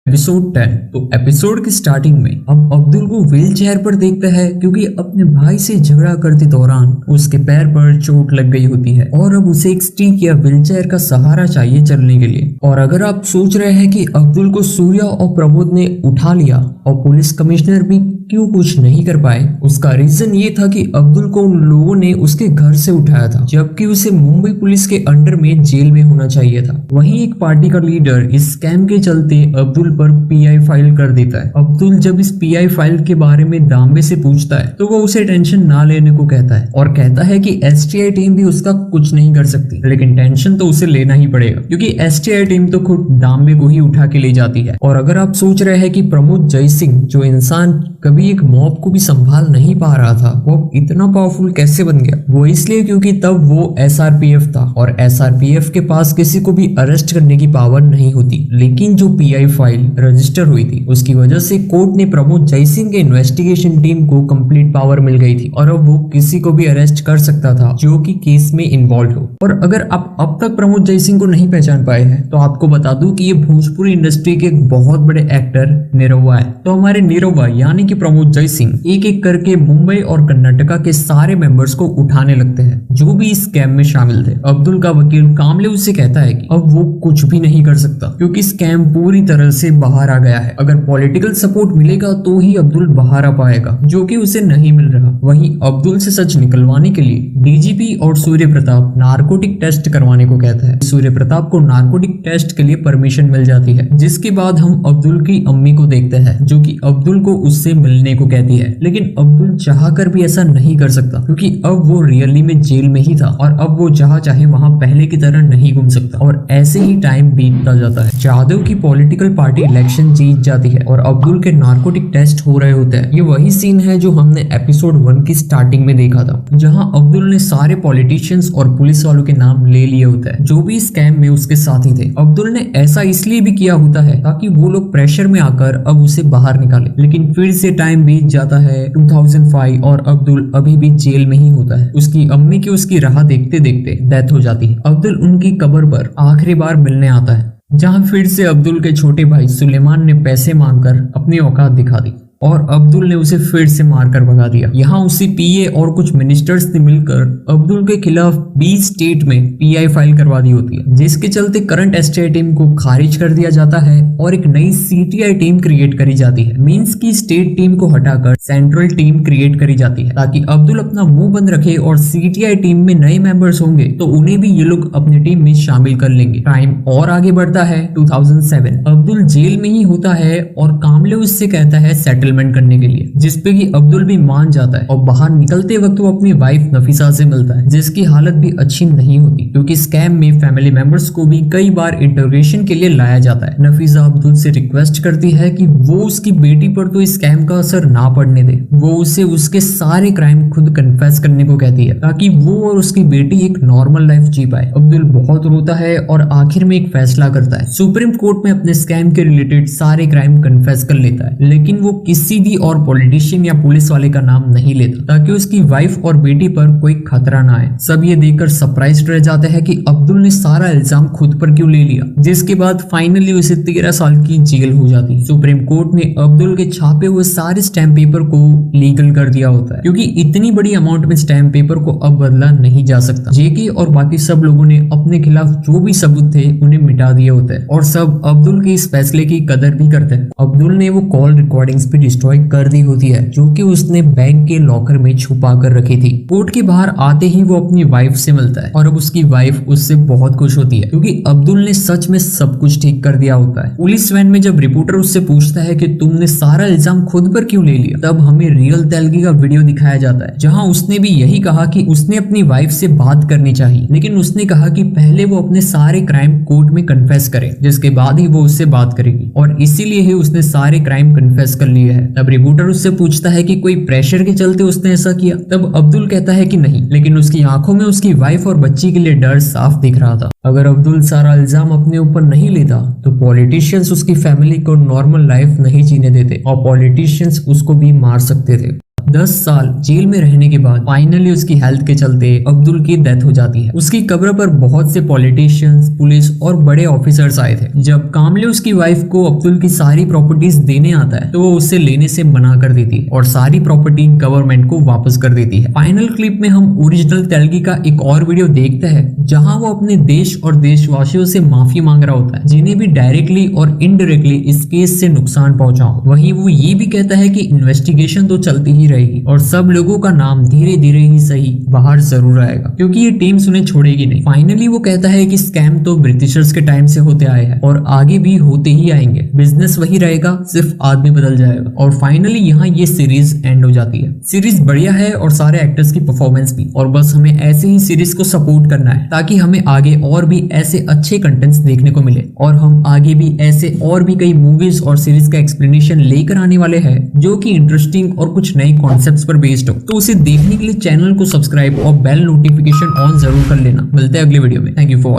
एपिसोड 10। तो एपिसोड की स्टार्टिंग में अब अब्दुल को व्हील चेयर पर देखता है, क्योंकि अपने भाई से झगड़ा करते दौरान उसके पैर पर चोट लग गई होती है और अब उसे एक स्टिक या व्हील चेयर का सहारा चाहिए चलने के लिए। और अगर आप सोच रहे हैं कि अब्दुल को सूर्या और प्रमोद ने उठा लिया और पुलिस कमिश्नर भी क्यों कुछ नहीं कर पाए, उसका रीजन ये था कि अब्दुल को उन लोगों ने उसके घर से उठाया था, जबकि उसे मुंबई पुलिस के अंडर में जेल में होना चाहिए था। वहीं एक पार्टी का लीडर इस स्कैम के चलते अब्दुल पर पीआई फाइल कर देता है। अब्दुल जब इस पीआई फाइल के बारे में दाम्बे से पूछता है तो वो उसे टेंशन ना लेने को कहता है और कहता है कि एसटीआई टीम भी उसका कुछ नहीं कर सकती, लेकिन टेंशन तो उसे लेना ही पड़ेगा, क्योंकि एसटीआई टीम तो खुद दाम्बे को ही उठा के ले जाती है। और अगर आप सोच रहे हैं कि प्रमोद जयसिंह जो इंसान कभी एक मॉब को भी संभाल नहीं पा रहा था, वो इतना पावरफुल कैसे बन गया, वो इसलिए क्योंकि तब वो एसआरपीएफ था और एसआरपीएफ के पास किसी को भी अरेस्ट करने की पावर नहीं होती। लेकिन जो पीआई फाइल रजिस्टर हुई थी उसकी वजह से कोर्ट ने प्रमोद जयसिंह के इन्वेस्टिगेशन टीम को कंप्लीट पावर मिल गई थी और अब वो किसी को भी अरेस्ट कर सकता था जो कि केस में इन्वॉल्व हो। और अगर आप अब तक प्रमोद जयसिंह को नहीं पहचान पाए हैं तो आपको बता दूं कि ये भोजपुरी इंडस्ट्री के एक बहुत बड़े एक्टर निरहुआ है। तो हमारे निरहुआ यानी कि प्रमोद जयसिंह एक एक करके मुंबई और कर्नाटका के सारे मेंबर्स को उठाने लगते हैं जो भी इस स्कैम में शामिल थे। अब्दुल का वकील कामले उससे कहता है कि अब वो कुछ भी नहीं कर सकता, क्योंकि स्कैम पूरी तरह से बाहर आ गया है। अगर पॉलिटिकल सपोर्ट मिलेगा तो ही अब्दुल बाहर आ पाएगा, जो कि उसे नहीं मिल रहा। वहीं अब्दुल से सच निकलवाने के लिए डीजीपी और सूर्य प्रताप नार्कोटिक टेस्ट करवाने को कहता है। सूर्य प्रताप को नार्कोटिक टेस्ट के लिए परमिशन मिल जाती है, जिसके बाद हम अब्दुल की अम्मी को देखते हैं जो कि अब्दुल को उससे मिलने को कहती है। लेकिन अब्दुल चाहकर भी ऐसा नहीं कर सकता, क्योंकि अब वो रियली में जेल में ही था और अब वो जहाँ चाहे वहाँ पहले की तरह नहीं घूम सकता। और ऐसे ही टाइम बीतता जाता है। जाधव की पॉलिटिकल पार्टी इलेक्शन जीत जाती है और अब्दुल के नार्कोटिक टेस्ट हो रहे होते हैं। ये वही सीन है जो हमने एपिसोड 1 की स्टार्टिंग में देखा था, जहां अब्दुल ने सारे पॉलिटिशियंस और पुलिस वालों के नाम ले लिए होते हैं जो भी स्कैम में उसके साथी थे। अब्दुल ने ऐसा इसलिए भी किया होता है ताकि वो लोग प्रेशर में आकर अब उसे बाहर निकाले। लेकिन फिर से टाइम बीत जाता है 2005 और अब्दुल अभी भी जेल में ही होता है। उसकी अम्मी की उसकी राह देखते देखते डेथ हो जाती है। अब्दुल उनकी कब्र पर आखिरी बार मिलने आता है, जहां फिर से अब्दुल के छोटे भाई सुलेमान ने पैसे मांगकर अपनी औकात दिखा दी। और अब्दुल ने उसे फिर से मारकर भगा दिया। यहाँ उसी पीए और कुछ मिनिस्टर्स ने मिलकर अब्दुल के खिलाफ 20 स्टेट में पीआई फाइल करवा दी होती है, जिसके चलते करंट एसटीआई टीम को खारिज कर दिया जाता है और एक नई सीटीआई टीम क्रिएट करी जाती है। मींस की स्टेट टीम को हटाकर सेंट्रल टीम क्रिएट करी जाती है ताकि अब्दुल अपना मुंह बंद रखे और सीटीआई टीम में नए मेंबर्स होंगे तो उन्हें भी ये लोग अपनी टीम में शामिल कर लेंगे। टाइम और आगे बढ़ता है 2007। अब्दुल जेल में ही होता है और कामले उससे कहता है सेटलमेंट करने के लिए, जिसपे कि अब्दुल भी मान जाता है और बाहर निकलते वक्त वो अपनी वाइफ नफीसा से मिलता है, जिसकी हालत भी अच्छी नहीं होती क्योंकि स्कैम में फैमिली मेंबर्स को भी कई बार इंटरोगेशन के लिए लाया जाता है। नफीसा अब्दुल से रिक्वेस्ट करती है कि वो उसकी बेटी पर तो स्कैम का असर ना पड़ने दे, वो उसे उसके सारे क्राइम खुद कन्फेस करने को कहती है ताकि वो और उसकी बेटी एक नॉर्मल लाइफ जी पाए। अब्दुल बहुत रोता है और आखिर में एक फैसला करता है, सुप्रीम कोर्ट में अपने स्कैम के रिलेटेड सारे क्राइम कन्फेस कर लेता है, लेकिन वो किसी भी और पॉलिटिशियन या पुलिस वाले का नाम नहीं लेता ताकि उसकी वाइफ और बेटी पर कोई खतरा ना आए। सब ये देखकर सरप्राइज्ड रह जाते हैं कि अब्दुल ने सारा इल्जाम खुद पर क्यों ले लिया, जिसके बाद फाइनली उसे 13 साल की जेल हो जाती है। सुप्रीम कोर्ट ने अब्दुल के छापे हुए सारे स्टैम्प पेपर को लीगल कर दिया होता है क्योंकि इतनी बड़ी अमाउंट में स्टैम्प पेपर को अब बदला नहीं जा सकता। जेके और बाकी सब लोगों ने अपने खिलाफ जो भी सबूत थे उन्हें मिटा दिया होता है और सब अब्दुल के इस फैसले की कदर भी करते हैं। अब्दुल ने वो कॉल रिकॉर्डिंग्स भी डिस्ट्रॉय कर दी होती है जो कि उसने बैंक के लॉकर में छुपा कर रखी थी। कोर्ट के बाहर आते ही वो अपनी वाइफ से मिलता है और अब उसकी वाइफ उससे बहुत खुश होती है क्योंकि अब्दुल ने सच में सब कुछ ठीक कर दिया होता है। पुलिस वैन में जब रिपोर्टर उससे पूछता है कि तुमने सारा इल्जाम खुद पर क्यों ले लिया, तब हमें रियल तेलगी का वीडियो दिखाया जाता है जहां उसने भी यही कहा कि उसने अपनी वाइफ से बात करनी चाहिए, लेकिन उसने कहा कि पहले वो अपने सारे क्राइम कोर्ट में कन्फेस करे, जिसके बाद ही वो उससे बात करेगी और इसीलिए ही उसने सारे क्राइम कन्फेस कर लिए हैं। तब रिपोर्टर उससे पूछता है कि कोई प्रेशर के चलते उसने ऐसा किया, तब अब्दुल कहता है कि नहीं, लेकिन उसकी आंखों में उसकी वाइफ और बच्ची के लिए डर साफ दिख रहा था। अगर अब्दुल सारा इल्जाम अपने ऊपर नहीं लेता तो पॉलिटिशियंस उसकी फैमिली को नॉर्मल लाइफ नहीं जीने देते और पॉलिटिशियंस उसको भी मार सकते थे। 10 साल जेल में रहने के बाद फाइनली उसकी हेल्थ के चलते अब्दुल की डेथ हो जाती है। उसकी कब्र पर बहुत से पॉलिटिशियंस, पुलिस और बड़े ऑफिसर्स आए थे। जब कामले उसकी वाइफ को अब्दुल की सारी प्रॉपर्टीज देने आता है तो वो उससे लेने से मना कर देती है और सारी प्रॉपर्टी गवर्नमेंट को वापस कर देती है। फाइनल क्लिप में हम ओरिजिनल तेलगी का एक और वीडियो देखते हैं जहां वो अपने देश और देशवासियों से माफी मांग रहा होता है जिन्हें भी डायरेक्टली और इनडायरेक्टली इस केस से नुकसान पहुंचा हो। वहीं वो ये भी कहता है कि इन्वेस्टिगेशन तो चलती ही रहेगी और सब लोगों का नाम धीरे धीरे ही सही बाहर जरूर आएगा क्योंकि ये टीम उन्हें छोड़ेगी नहीं। फाइनली वो कहता है कि स्कैम तो ब्रिटिशर्स के टाइम से होते आए हैं और आगे भी होते ही आएंगे, बिजनेस वही रहेगा, सिर्फ आदमी बदल जाएगा। और फाइनली यहाँ ये सीरीज एंड हो जाती है। सीरीज बढ़िया है और सारे एक्टर्स की परफॉर्मेंस भी, और बस हमें ऐसे ही सीरीज को सपोर्ट करना है ताकि हमें आगे और भी ऐसे अच्छे कंटेंट्स देखने को मिले और हम आगे भी ऐसे और भी कई मूवीज और सीरीज का एक्सप्लेनेशन लेकर आने वाले हैं जो कि इंटरेस्टिंग और कुछ नए कॉन्सेप्ट्स पर बेस्ड हो। तो उसे देखने के लिए चैनल को सब्सक्राइब और बेल नोटिफिकेशन ऑन जरूर कर लेना। मिलते हैं अगले वीडियो में। Thank you for watching.